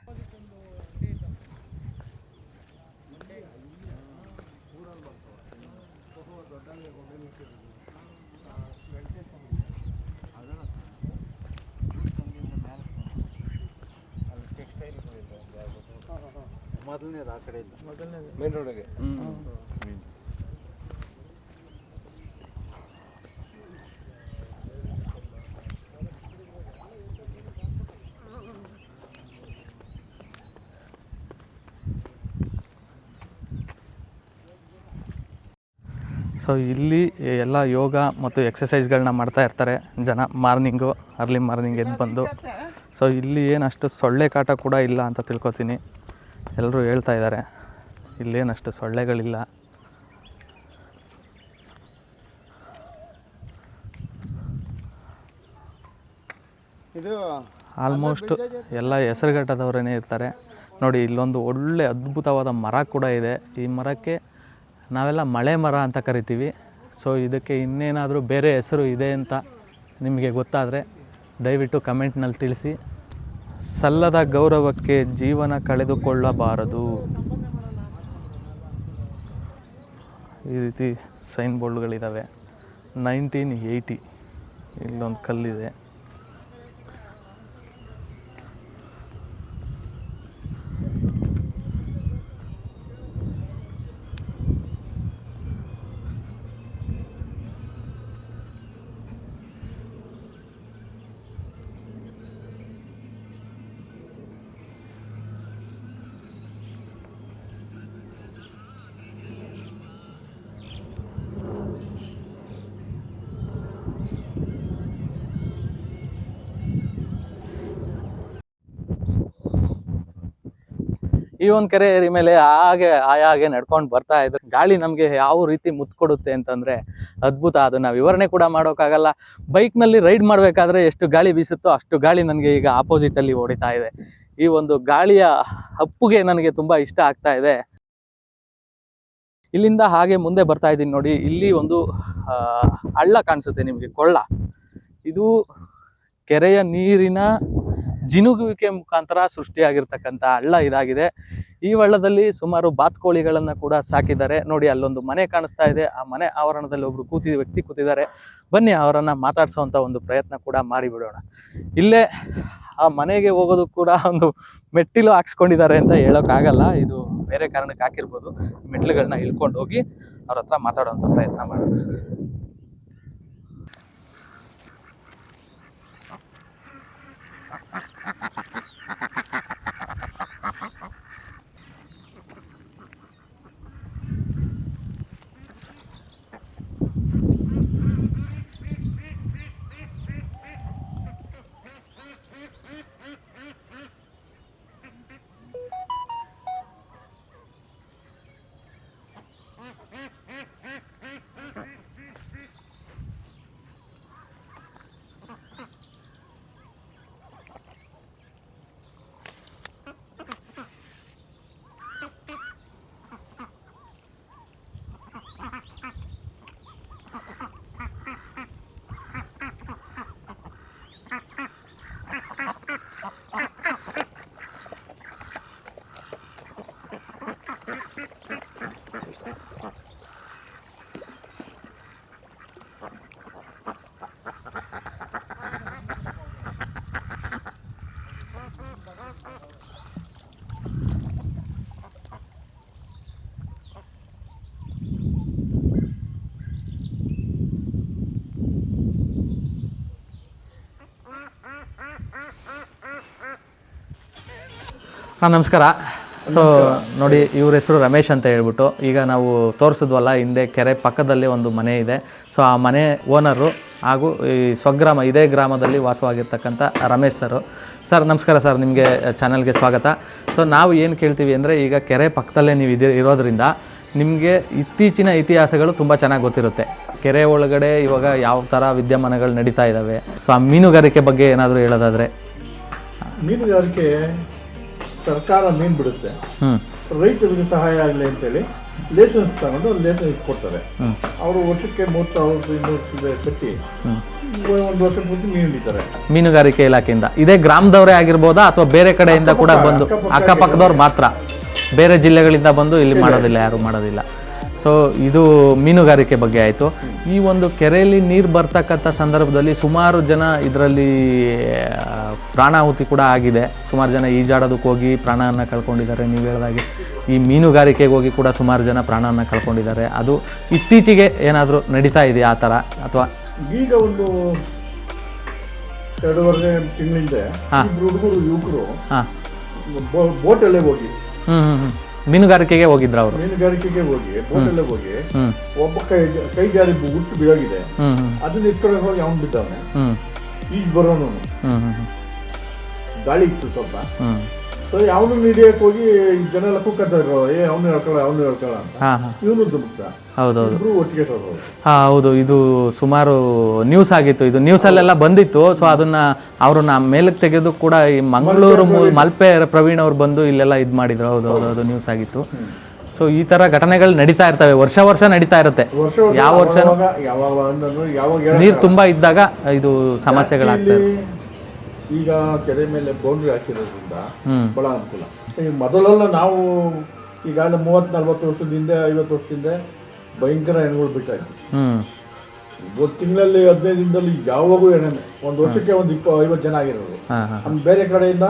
ಮೊದಲನೇದು ಆ ಕಡೆ ಇಲ್ಲ, ಮೊದಲನೇದು ಮೇನ್ ರೋಡಿಗೆ. ಸೊ ಇಲ್ಲಿ ಎಲ್ಲ ಯೋಗ ಮತ್ತು ಎಕ್ಸಸೈಸ್ಗಳನ್ನ ಮಾಡ್ತಾ ಇರ್ತಾರೆ ಜನ ಮಾರ್ನಿಂಗು, ಅರ್ಲಿ ಮಾರ್ನಿಂಗ್ ಎದ್ದು ಬಂದು. ಸೊ ಇಲ್ಲಿ ಏನಷ್ಟು ಸೊಳ್ಳೆ ಕಾಟ ಕೂಡ ಇಲ್ಲ ಅಂತ ತಿಳ್ಕೊತೀನಿ. ಎಲ್ಲರೂ ಹೇಳ್ತಾ ಇದ್ದಾರೆ ಇಲ್ಲೇನಷ್ಟು ಸೊಳ್ಳೆಗಳಿಲ್ಲ. ಇದು ಆಲ್ಮೋಸ್ಟ್ ಎಲ್ಲ ಹೆಸರುಘಟ್ಟದವರೇ ಇರ್ತಾರೆ. ನೋಡಿ, ಇಲ್ಲೊಂದು ಒಳ್ಳೆ ಅದ್ಭುತವಾದ ಮರ ಕೂಡ ಇದೆ. ಈ ಮರಕ್ಕೆ ನಾವೆಲ್ಲ ಮಳೆ ಮರ ಅಂತ ಕರಿತೀವಿ. ಸೊ ಇದಕ್ಕೆ ಇನ್ನೇನಾದರೂ ಬೇರೆ ಹೆಸರು ಇದೆ ಅಂತ ನಿಮಗೆ ಗೊತ್ತಾದರೆ ದಯವಿಟ್ಟು ಕಮೆಂಟ್ನಲ್ಲಿ ತಿಳಿಸಿ. ಸಲ್ಲದ ಗೌರವಕ್ಕೆ ಜೀವನ ಕಳೆದುಕೊಳ್ಳಬಾರದು, ಈ ರೀತಿ ಸೈನ್ ಬೋರ್ಡ್ಗಳಿದ್ದಾವೆ. 1980 ಇಲ್ಲೊಂದು ಕಲ್ಲಿದೆ. ಈ ಒಂದು ಕೆರೆ ಏರಿ ಮೇಲೆ ಹಾಗೆ ನಡ್ಕೊಂಡು ಬರ್ತಾ ಇದ್ರೆ ಗಾಳಿ ನಮಗೆ ಯಾವ ರೀತಿ ಮುತ್ತು ಕೊಡುತ್ತೆ ಅಂತಂದರೆ ಅದ್ಭುತ. ಅದು ನಾವು ವಿವರಣೆ ಕೂಡ ಮಾಡೋಕ್ಕಾಗಲ್ಲ. ಬೈಕ್ನಲ್ಲಿ ರೈಡ್ ಮಾಡಬೇಕಾದ್ರೆ ಎಷ್ಟು ಗಾಳಿ ಬೀಸುತ್ತೋ ಅಷ್ಟು ಗಾಳಿ ನನಗೆ ಈಗ ಆಪೋಸಿಟಲ್ಲಿ ಹೊಡಿತಾ ಇದೆ. ಈ ಒಂದು ಗಾಳಿಯ ಅಪ್ಪುಗೆ ನನಗೆ ತುಂಬ ಇಷ್ಟ ಆಗ್ತಾ ಇದೆ. ಇಲ್ಲಿಂದ ಹಾಗೆ ಮುಂದೆ ಬರ್ತಾ ಇದ್ದೀನಿ ನೋಡಿ, ಇಲ್ಲಿ ಒಂದು ಹಳ್ಳ ಕಾಣಿಸುತ್ತೆ ನಿಮಗೆ, ಕೊಳ್ಳ. ಇದು ಕೆರೆಯ ನೀರಿನ ಜಿನುಗುವಿಕೆ ಮುಖಾಂತರ ಸೃಷ್ಟಿಯಾಗಿರ್ತಕ್ಕಂಥ ಹಳ್ಳ ಇದಾಗಿದೆ. ಈ ಹಳ್ಳದಲ್ಲಿ ಸುಮಾರು ಬಾತುಕೋಳಿಗಳನ್ನು ಕೂಡ ಸಾಕಿದ್ದಾರೆ. ನೋಡಿ ಅಲ್ಲೊಂದು ಮನೆ ಕಾಣಿಸ್ತಾ ಇದೆ. ಆ ಮನೆ ಆವರಣದಲ್ಲಿ ಒಬ್ರು ವ್ಯಕ್ತಿ ಕೂತಿದ್ದಾರೆ. ಬನ್ನಿ ಅವರನ್ನು ಮಾತಾಡ್ಸೋವಂಥ ಒಂದು ಪ್ರಯತ್ನ ಕೂಡ ಮಾಡಿಬಿಡೋಣ. ಇಲ್ಲೇ ಆ ಮನೆಗೆ ಹೋಗೋದು ಕೂಡ ಒಂದು ಮೆಟ್ಟಿಲು ಹಾಕ್ಸ್ಕೊಂಡಿದ್ದಾರೆ ಅಂತ ಹೇಳೋಕ್ಕಾಗಲ್ಲ, ಇದು ಬೇರೆ ಕಾರಣಕ್ಕೆ ಹಾಕಿರ್ಬೋದು. ಮೆಟ್ಟಿಲುಗಳನ್ನ ಇಳ್ಕೊಂಡು ಹೋಗಿ ಅವ್ರ ಹತ್ರ ಮಾತಾಡೋವಂಥ ಪ್ರಯತ್ನ ಮಾಡೋಣ. ನಮಸ್ಕಾರ. ಸೊ ನೋಡಿ, ಇವ್ರ ಹೆಸರು ರಮೇಶ್ ಅಂತ ಹೇಳ್ಬಿಟ್ಟು, ಈಗ ನಾವು ತೋರಿಸಿದ್ವಲ್ಲ ಹಿಂದೆ ಕೆರೆ ಪಕ್ಕದಲ್ಲೇ ಒಂದು ಮನೆ ಇದೆ. ಸೊ ಆ ಮನೆ ಓನರು ಹಾಗೂ ಈ ಸ್ವಗ್ರಾಮ ಇದೇ ಗ್ರಾಮದಲ್ಲಿ ವಾಸವಾಗಿರ್ತಕ್ಕಂಥ ರಮೇಶ್ ಸರ್ ನಮಸ್ಕಾರ ಸರ್, ನಿಮಗೆ ಚಾನಲ್ಗೆ ಸ್ವಾಗತ. ಸೊ ನಾವು ಏನು ಕೇಳ್ತೀವಿ ಅಂದರೆ, ಈಗ ಕೆರೆ ಪಕ್ಕದಲ್ಲೇ ನೀವು ಇರೋದ್ರಿಂದ ನಿಮಗೆ ಇತ್ತೀಚಿನ ಇತಿಹಾಸಗಳು ತುಂಬ ಚೆನ್ನಾಗಿ ಗೊತ್ತಿರುತ್ತೆ. ಕೆರೆ ಒಳಗಡೆ ಇವಾಗ ಯಾವ ಥರ ವಿದ್ಯಮಾನಗಳು ನಡೀತಾ ಇದ್ದಾವೆ. ಸೊ ಆ ಮೀನುಗಾರಿಕೆ ಬಗ್ಗೆ ಏನಾದರೂ ಹೇಳೋದಾದರೆ? ಮೀನುಗಾರಿಕೆ ಸರ್ಕಾರ ಮೀನು ಬಿಡುತ್ತೆ, ರೈತರಿಗೆ ಸಹಾಯ ಆಗಲಿ ಅಂತೇಳಿ ಲೈಸೆನ್ಸ್ ತಗೊಂಡು ಲೈಸೆನ್ಸ್ ಕೊಡ್ತಾರೆ. ಅವರು ವರ್ಷಕ್ಕೆ 30,000 ಕಟ್ಟಿ 1 ವರ್ಷ ಪೂರ್ತಿ ಮೀನು ಹಿಡಿತಾರೆ. ಮೀನುಗಾರಿಕೆ ಇಲಾಖೆಯಿಂದ ಇದೇ ಗ್ರಾಮದವರೇ ಆಗಿರ್ಬೋದಾ ಅಥವಾ ಬೇರೆ ಕಡೆಯಿಂದ ಕೂಡ ಬಂದು? ಅಕ್ಕಪಕ್ಕದವ್ರು ಮಾತ್ರ, ಬೇರೆ ಜಿಲ್ಲೆಗಳಿಂದ ಬಂದು ಇಲ್ಲಿ ಮಾಡೋದಿಲ್ಲ, ಯಾರು ಮಾಡೋದಿಲ್ಲ. ಸೊ ಇದು ಮೀನುಗಾರಿಕೆ ಬಗ್ಗೆ ಆಯಿತು. ಈ ಒಂದು ಕೆರೆಯಲ್ಲಿ ನೀರು ಬರ್ತಕ್ಕಂಥ ಸಂದರ್ಭದಲ್ಲಿ ಸುಮಾರು ಜನ ಇದರಲ್ಲಿ ಪ್ರಾಣಾಹುತಿ ಕೂಡ ಆಗಿದೆ. ಸುಮಾರು ಜನ ಈಜಾಡೋದಕ್ಕೆ ಹೋಗಿ ಪ್ರಾಣವನ್ನು ಕಳ್ಕೊಂಡಿದ್ದಾರೆ. ನೀವು ಹೇಳಿದಾಗೆ ಈ ಮೀನುಗಾರಿಕೆಗೆ ಹೋಗಿ ಕೂಡ ಸುಮಾರು ಜನ ಪ್ರಾಣವನ್ನು ಕಳ್ಕೊಂಡಿದ್ದಾರೆ. ಅದು ಇತ್ತೀಚೆಗೆ ಏನಾದರೂ ನಡೀತಾ ಇದೆಯಾ ಆ ಥರ? ಅಥವಾ ಈಗ ಒಂದು 2.5 ತಿಂಗಳಿಂದ ಹುಡುಗರು ಯುವಕರು ಬೋಟಲ್ಲೇ ಹೋಗಿ ಮೀನುಗಾರಿಕೆಗೆ ಹೋಗಿದ್ರು. ಅವರು ಮೀನುಗಾರಿಕೆಗೆ ಹೋಗಿ ಬೋಟಲ್ಲೇ ಹೋಗಿ ಒಬ್ಬ ಕೈ ಜಾರಿ ಹುಟ್ಟು ಬಿಡೋಗಿದೆ. ಅದನ್ನ ಎತ್ಕೊಂಡು ಹೋಗಿ ಅವ್ನು ಬಿದ್ದವನೆ, ಈಗ ಬರೋನು ಗಾಳಿ ಇತ್ತು ಸ್ವಲ್ಪ. ಸೊ ಅವನು ಹಿಡಿಯಕ್ಕೆ ಹೋಗಿ ಜನ ಎಲ್ಲ ಕುಕ್ಕತ್ತಾ ಇದ್ರು, ಅವನು ಹೇಳ್ಕೊಳ್ಳ ಅಂತ. ಇವನು ದುಮುಕ್ತ. ಹೌದೌದು, ಒಟ್ಟಿಗೆ ಹೌದು. ಇದು ಸುಮಾರು ನ್ಯೂಸ್ ಆಗಿತ್ತು, ಇದು ನ್ಯೂಸಲ್ಲೆಲ್ಲ ಬಂದಿತ್ತು. ಸೊ ಅದನ್ನ ಅವ್ರನ್ನ ಮೇಲಕ್ಕೆ ತೆಗೆದು ಕೂಡ ಈ ಮಂಗಳೂರು ಮಲ್ಪೆ ಪ್ರವೀಣ್ ಅವ್ರು ಬಂದು ಇಲ್ಲೆಲ್ಲ ಇದು ಮಾಡಿದ್ರು. ಹೌದೌದು, ಅದು ನ್ಯೂಸ್ ಆಗಿತ್ತು. ಸೊ ಈ ತರ ಘಟನೆಗಳು ನಡೀತಾ ಇರ್ತವೆ, ವರ್ಷ ನಡೀತಾ ಇರುತ್ತೆ. ಯಾವ ವರ್ಷ ನೀರು ತುಂಬಾ ಇದ್ದಾಗ ಇದು ಸಮಸ್ಯೆಗಳಾಗ್ತವೆ. ಈಗ ಕೆರೆ ಮೇಲೆ ಬೌಂಡ್ರಿ ಹಾಕಿರೋದ್ರಿಂದ ಬಹಳ ಅನುಕೂಲ. ಈ ಮೊದಲೆಲ್ಲ ನಾವು ಈಗಾಗಲೇ 30-40 ವರ್ಷದಿಂದ 50 ವರ್ಷದಿಂದ ಭಯಂಕರ ಹೆಣಗಳು ಬಿಡ್ತಾ ಇದ್ವಿ. 1 ತಿಂಗಳಲ್ಲಿ 15 ದಿನದಲ್ಲಿ ಯಾವಾಗೂ ಹೆಣನೆ. ಒಂದು ವರ್ಷಕ್ಕೆ ಒಂದು 50 ಜನ ಆಗಿರೋದು. ಬೇರೆ ಕಡೆಯಿಂದ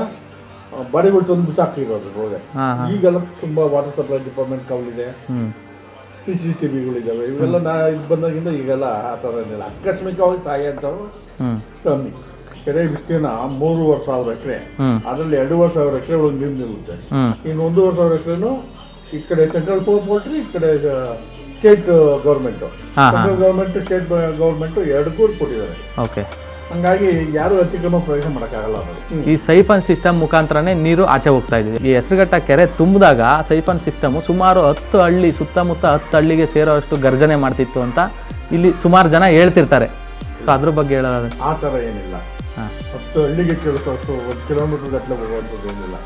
ಬಾಡಿಗಳು ತಂದು ಬಿಸಾಕಿರೋದು ರೋಗೆ. ಈಗೆಲ್ಲ ತುಂಬಾ ವಾಟರ್ ಸಪ್ಲೈ ಡಿಪಾರ್ಟ್ಮೆಂಟ್ ಕವಲಿದೆ, CCTVಗಳಿದ್ದಾವೆ. ಇವೆಲ್ಲ ಇದು ಬಂದಾಗಿಂದ ಈಗೆಲ್ಲ ಆ ಥರ ಏನಿಲ್ಲ. ಆಕಸ್ಮಿಕವಾಗಿ ಸಾಯ ಅಂತವ್ರು ಕಮ್ಮಿ. ಕೆರೆ ವಿಸ್ತೀರ್ಣ 3,500 ಎಕರೆ. ಅದರಲ್ಲಿ 2,500 ಎಕರೆ ಒಳಗೆ ನೀರು ನಿಲ್ಲುತ್ತೆ. ಇನ್ನು 1,500 ಎಕರೆನು ಈ ಕಡೆ ಸೆಂಟ್ರಲ್ ಪೋಲ್ಟ್ರಿ, ಈ ಕಡೆ state government. Central government, state government 2 ಕೊಟ್ಟಿದ್ದಾರೆ. ಹಂಗಾಗಿ ಯಾರು ಅತಿಕ್ರಮ ಪ್ರವೇಶ ಮಾಡೋಕ್ಕಾಗಲ್ಲ ಅದು. ಈ ಸೈಫನ್ ಸಿಸ್ಟಮ್ ಮುಖಾಂತರನೇ ನೀರು ಆಚೆ ಹೋಗ್ತಾ ಇದೆ. ಈ ಹೆಸರುಘಟ್ಟ ಕೆರೆ ತುಂಬಿದಾಗ ಸೈಫನ್ ಸಿಸ್ಟಮ್ ಸುಮಾರು 10 ಹಳ್ಳಿ ಸುತ್ತಮುತ್ತ 10 ಹಳ್ಳಿಗೆ ಸೇರೋಷ್ಟು ಗರ್ಜನೆ ಮಾಡ್ತಿತ್ತು ಅಂತ ಇಲ್ಲಿ ಸುಮಾರು ಜನ ಹೇಳ್ತಿರ್ತಾರೆ. ಸೊ ಅದ್ರ ಬಗ್ಗೆ ಹೇಳೋದು ಆ ಥರ ಏನಿಲ್ಲ. 10 ಹಳ್ಳಿಗೆ ಕೇಳಿಸೋಷ್ಟು 1 ಕಿಲೋಮೀಟರ್ ಗಟ್ಟಲೆ ಹೋಗುವಂಥದ್ದು ಏನಿಲ್ಲ.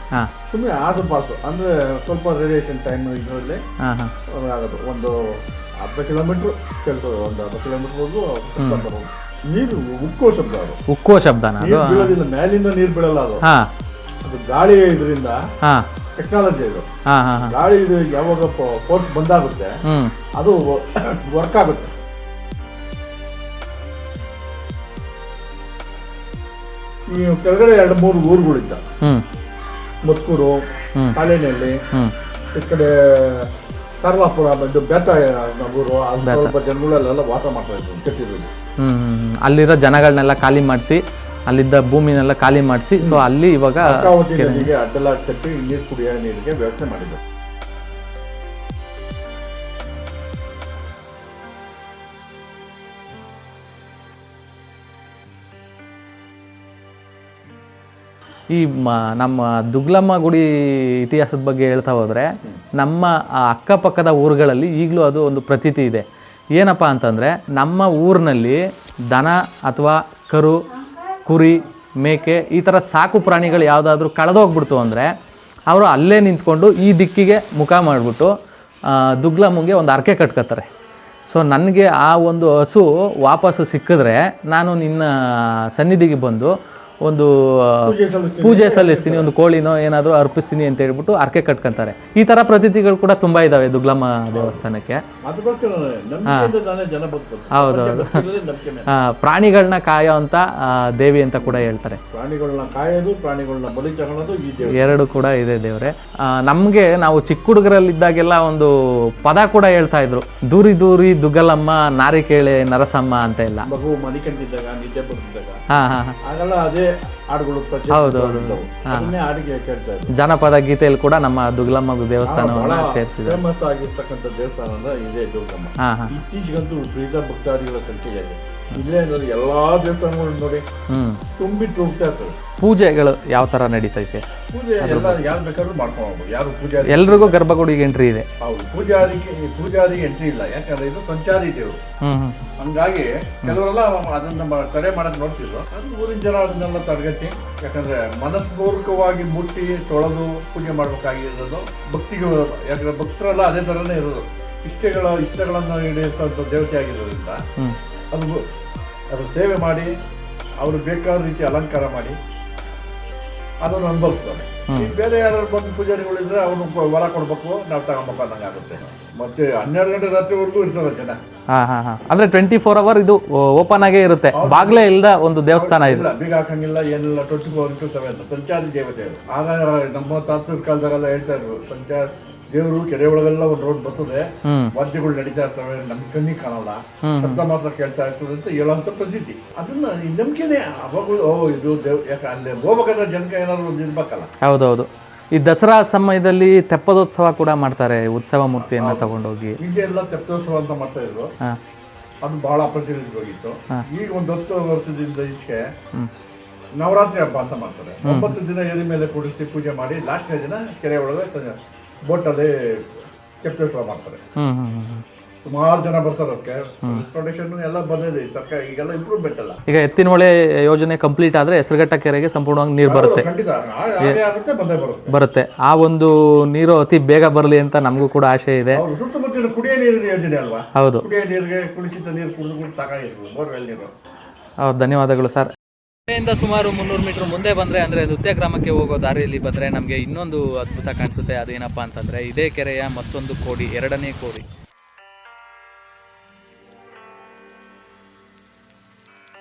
ಸುಮ್ಮನೆ ಆಸು ಪಾಸು ಅಂದರೆ ಸ್ವಲ್ಪ ರೇಡಿಯೇಷನ್ ಟೈಮ್ ಇದರಲ್ಲಿ ಆಗೋದು. ಒಂದು ಅರ್ಧ ಕಿಲೋಮೀಟ್ರ್ ಕೆಲಸೋದು, ಒಂದು ಅರ್ಧ ಕಿಲೋಮೀಟ್ರ್ವರೆಗೂ ಬರ್ಬೋದು. ನೀರು ಉಕ್ಕೋ ಶಬ್ದ, ಅದು ಉಕ್ಕೋ ಶಬ್ದನ, ನೀರು ಬೀಳೋದಿಲ್ಲ, ಮೇಲಿಂದ ನೀರು ಬೀಳಲ್ಲ ಅದು. ಅದು ಗಾಳಿ ಇದರಿಂದ ಟೆಕ್ನಾಲಜಿ ಇದು. ಗಾಳಿ ಇದು ಯಾವಾಗ ಫೋರ್ಸ್ ಬಂದಾಗುತ್ತೆ ಅದು ವರ್ಕ್ ಆಗುತ್ತೆ. ಈ ಕೆಳಗಡೆ 2-3 ಊರುಗಳಿದ್ದ, ಮುತ್ಕೂರು, ಕಾಲೇನಹಳ್ಳಿ, ಈ ಕಡೆ ಸರ್ವಾಪುರ ಬಂದು ಬೆತ್ತ ಊರು, ಸ್ವಲ್ಪ ಜನಗಳೆಲ್ಲ ವಾಸ ಮಾಡ್ತಾ ಇದ್ರು ಕೆಟ್ಟಿರೋದು. ಅಲ್ಲಿರೋ ಜನಗಳನ್ನೆಲ್ಲ ಖಾಲಿ ಮಾಡಿಸಿ, ಅಲ್ಲಿದ್ದ ಭೂಮಿನೆಲ್ಲ ಖಾಲಿ ಮಾಡಿಸಿ, ಸೊ ಅಲ್ಲಿ ಇವಾಗ ಅರ್ಕಾವತಿ ನದಿಗೆ ಅಡ್ಡಲ ಕಟ್ಟಿ ನೀರು ಕುಡಿಯೋ ನೀರಿಗೆ ವ್ಯವಸ್ಥೆ ಮಾಡಿದ್ರು. ಈ ನಮ್ಮ ದುಗ್ಲಮ್ಮ ಗುಡಿ ಇತಿಹಾಸದ ಬಗ್ಗೆ ಹೇಳ್ತಾ ಹೋದರೆ ನಮ್ಮ ಅಕ್ಕಪಕ್ಕದ ಊರುಗಳಲ್ಲಿ ಈಗಲೂ ಅದು ಒಂದು ಪ್ರತೀತಿ ಇದೆ. ಏನಪ್ಪ ಅಂತಂದರೆ, ನಮ್ಮ ಊರಿನಲ್ಲಿ ದನ ಅಥವಾ ಕರು, ಕುರಿ, ಮೇಕೆ ಈ ಥರ ಸಾಕು ಪ್ರಾಣಿಗಳು ಯಾವುದಾದ್ರೂ ಕಳೆದೋಗ್ಬಿಡ್ತು ಅಂದರೆ ಅವರು ಅಲ್ಲೇ ನಿಂತ್ಕೊಂಡು ಈ ದಿಕ್ಕಿಗೆ ಮುಖ ಮಾಡಿಬಿಟ್ಟು ದುಗ್ಲಮ್ಮಂಗೆ ಒಂದು ಹರಕೆ ಕಟ್ಕೊತಾರೆ. ಸೊ ನನಗೆ ಆ ಒಂದು ಹಸು ವಾಪಸ್ಸು ಸಿಕ್ಕಿದ್ರೆ ನಾನು ನಿನ್ನ ಸನ್ನಿಧಿಗೆ ಬಂದು ಒಂದು ಪೂಜೆ ಸಲ್ಲಿಸ್ತೀನಿ, ಒಂದು ಕೋಳಿನೋ ಏನಾದರೂ ಅರ್ಪಿಸ್ತೀನಿ ಅಂತ ಹೇಳ್ಬಿಟ್ಟು ಹರಕೆ ಕಟ್ಕೊಂತಾರೆ. ಈ ಥರ ಪ್ರತೀತಿಗಳು ಕೂಡ ತುಂಬ ಇದ್ದಾವೆ ದುಗ್ಲಮ್ಮ ದೇವಸ್ಥಾನಕ್ಕೆ. ಹೌದೌದು. ಪ್ರಾಣಿಗಳನ್ನ ಕಾಯೋ ಅಂತ ದೇವಿ ಅಂತ ಕೂಡ ಹೇಳ್ತಾರೆ. ಪ್ರಾಣಿಗಳನ್ನ ಕಾಯೋದು, ಪ್ರಾಣಿಗಳನ್ನ ಬಲಿ ತಗೊಳ್ಳೋದು ಈ ದೇವ್ರು, ಎರಡು ಕೂಡ ಇದೆ ದೇವ್ರೆ. ನಮಗೆ ನಾವು ಚಿಕ್ಕ ಹುಡುಗರಲ್ಲಿದ್ದಾಗೆಲ್ಲ ಒಂದು ಪದ ಕೂಡ ಹೇಳ್ತಾ ಇದ್ರು, ದೂರಿ ದೂರಿ ದುಗ್ಗಲಮ್ಮ ನಾರಿಕೇಳೆ ನರಸಮ್ಮ ಅಂತ ಎಲ್ಲ. ಮಗು ಮಲಿಕೊಂಡಿದ್ದಾಗ, ನಿದ್ದೆ ಬರ್ತಿದ್ದಾಗ ಹಾಗೆಲ್ಲ ಅದೇ ಹಾಡುಗಳು ಹಾಡಿಗೆ ಕೇಳ್ತಾ ಇದ್ರು. ಜನಪದ ಗೀತೆಯಲ್ಲಿ ಕೂಡ ನಮ್ಮ ದುಗ್ಲಮ್ಮ ದೇವಸ್ಥಾನವನ್ನ ಸೇರಿಸಿದೆ. ಫೇಮಸ್ ಆಗಿರ್ತಕ್ಕಂಥ ದೇವಸ್ಥಾನ ಅಂದ್ರೆ ಇದೇ ದುರ್ಗಮ್ಮ. ಇತ್ತೀಚೆಗಂತೂ ಬೀಜ ಭಕ್ತಾದಿಗಳ ಸಂಖ್ಯೆ ಇದೆ. ಇಲ್ಲೇ ಎಲ್ಲಾ ದೇವಸ್ಥಾನಗಳು ನೋಡಿ ತುಂಬಿ ಹೋಗ್ತಾ ಇರ್ತದೆ. ಪೂಜೆಗಳು ಯಾವ ತರ ನಡೀತೈತೆ? ಪೂಜೆ ಎಲ್ಲ ಯಾರು ಬೇಕಾದ್ರೂ ಮಾಡ್ಕೊಂಡು, ಯಾರು ಪೂಜಾರಿ, ಎಲ್ರಿಗೂ ಗರ್ಭಗುಡಿಗೆ ಎಂಟ್ರಿ ಇದೆ. ಹೌದು, ಪೂಜಾರಿಗೆ ಎಂಟ್ರಿ ಇಲ್ಲ, ಯಾಕಂದ್ರೆ ಇದು ಸಂಚಾರಿ ದೇವರು. ಹಂಗಾಗಿ ಕೆಲವರೆಲ್ಲ ಅದನ್ನ ತಡೆ ಮಾಡಕ್ ನೋಡ್ತಿದ್ರು. ಅದು ಊರಿನ ಜನ ಅದನ್ನೆಲ್ಲ ತಡೆಗಟ್ಟಿ, ಯಾಕಂದ್ರೆ ಮನಸ್ಪೂರ್ವಕವಾಗಿ ಮುಟ್ಟಿ ತೊಳೆದು ಪೂಜೆ ಮಾಡ್ಬೇಕಾಗಿರೋದು ಭಕ್ತಿಗಳು. ಯಾಕಂದ್ರೆ ಭಕ್ತರೆಲ್ಲ ಅದೇ ತರನೇ ಇರೋದು. ಇಷ್ಟಗಳನ್ನು ಈಡೇರಿಸುವಂಥ ದೇವತೆ ಆಗಿರೋದ್ರಿಂದ ಅದು ಸೇವೆ ಮಾಡಿ, ಅವರು ಬೇಕಾದ ರೀತಿ ಅಲಂಕಾರ ಮಾಡಿ ಅದನ್ನು ಅನುಭವಿಸ್ತಾರೆ. ಬೇರೆ ಯಾರು ಬಂದು ಪೂಜಾರಿಗಳಿದ್ರೆ ಅವನು ವರ ಕೊಡ್ಬೇಕು, ನಾವು ತಗೊಂಬೇಕು ಅನ್ನಂಗೆ ಆಗುತ್ತೆ. ಮತ್ತೆ 12 ಗಂಟೆ ರಾತ್ರಿವರೆಗೂ ಇರ್ತಾರೆ ಜನ. ಅಂದ್ರೆ 24 ಅವರ್ ಇದು ಓಪನ್ ಆಗೇ ಇರುತ್ತೆ, ಬಾಗ್ಲೇ ಇಲ್ಲದ ಒಂದು ದೇವಸ್ಥಾನ ಇಲ್ಲ, ಬೀಗ ಹಾಕಂಗಿಲ್ಲ, ಏನಿಲ್ಲ. 24/7 ಸಂಚಾರಿ ದೇವತೆ. ಆಗ ನಮ್ಮ ತಾತನ ಕಾಲದಾಗೆಲ್ಲ ಹೇಳ್ತಾ ಇದ್ರು, ಸಂಚಾರ ದೇವರು ಕೆರೆ ಒಳಗೆಲ್ಲ ಒಂದು ರೋಡ್ ಬರ್ತದೆ, ವಾದ್ಯಗಳು ನಡೀತಾ ಇರ್ತವೆ, ನಮ್ ಕಣ್ಣಿಗೆ ಕಾಣಲ್ಲ, ಶಬ್ದ ಮಾತ್ರ ಕೇಳ್ತಾ ಇರ್ತದೆ ಅಂತ ಹೇಳೋಂಥ ಪ್ರತೀತಿ. ಅದನ್ನ ಈ ನಂಬಿಕೆನೆ ಅವಾಗಲೂ ಇದು ಯಾಕೆ ಅಲ್ಲಿ ಹೋಗ್ಬೇಕಾದ್ರೆ ಜನಕ್ಕೆ ಏನಾದ್ರು ಒಂದು ಇರ್ಬೇಕಲ್ಲ. ಹೌದೌದು. ಈ ದಸರಾ ಸಮಯದಲ್ಲಿ ತೆಪ್ಪದೋತ್ಸವ ಕೂಡ ಮಾಡ್ತಾರೆ, ಉತ್ಸವ ಮೂರ್ತಿಯನ್ನ ತಗೊಂಡೋಗಿ. ಹಿಂದೆ ಎಲ್ಲ ತೆಪ್ಪದೋತ್ಸವ ಅಂತ ಮಾಡ್ತಾ ಇದ್ರು, ಅದು ಬಹಳ ಪ್ರಚಲಿತವಾಗಿತ್ತು. ಈಗ ಒಂದು 10 ವರ್ಷದಿಂದ ಈಚೆಗೆ ನವರಾತ್ರಿ ಹಬ್ಬ ಅಂತ ಮಾಡ್ತಾರೆ. 9 ದಿನ ಏರಿ ಮೇಲೆ ಕೂಡಿಸಿ ಪೂಜೆ ಮಾಡಿ, ಲಾಸ್ಟ್ನೇ ದಿನ ಕೆರೆ ಒಳಗೆ ಬೋಟಲ್ಲಿ ತೆಪ್ಪದೋತ್ಸವ ಮಾಡ್ತಾರೆ. ಸುಮಾರು ಜನ ಬರ್ತಾರೆ. ಅದಕ್ಕೆ ಪ್ರೊಡಕ್ಷನ್ ಎಲ್ಲ ಬಂದಿದೆ ಸರ್ಕಾರ, ಈಗೆಲ್ಲ ಇಂಪ್ರೂವ್ಮೆಂಟ್ ಅಲ್ಲ. ಈಗ ಎತ್ತಿನ ಹೊಳೆ ಯೋಜನೆ ಕಂಪ್ಲೀಟ್ ಆದ್ರೆ ಹೆಸರುಘಟ್ಟ ಕೆರೆಗೆ ಸಂಪೂರ್ಣವಾಗಿ ನೀರು ಬರುತ್ತೆ. ಬರುತ್ತೆ. ಆ ಒಂದು ನೀರು ಅತಿ ಬೇಗ ಬರಲಿ ಅಂತ ನಮಗೂ ಕೂಡ ಆಶೆ ಇದೆ. ಸುತ್ತಮುತ್ತಲಿನ ಕುಡಿಯೋ ನೀರಿನ ಯೋಜನೆ ಅಲ್ವಾ? ಹೌದು, ಕುಡಿಯೋ ನೀರಿಗೆ ಕುಡಿಸಿದ ನೀರು ಕುಡಿದು ಸಾಕಾಗಿರ್ತದೆ, ಬೋರ್ವೆಲ್ ನೀರು. ಹೌದು, ಧನ್ಯವಾದಗಳು ಸರ್. ಇಂದ ಸುಮಾರು 300 ಮೀಟರ್ ಮುಂದೆ ಬಂದರೆ, ಅಂದರೆ ನೃತ್ಯ ಗ್ರಾಮಕ್ಕೆ ಹೋಗೋ ದಾರಿಯಲ್ಲಿ ಬಂದರೆ ನಮಗೆ ಇನ್ನೊಂದು ಅದ್ಭುತ ಕಾಣಿಸುತ್ತೆ. ಅದೇನಪ್ಪ ಅಂತಂದರೆ, ಇದೇ ಕೆರೆಯ ಮತ್ತೊಂದು ಕೋಡಿ, 2ನೇ ಕೋಡಿ.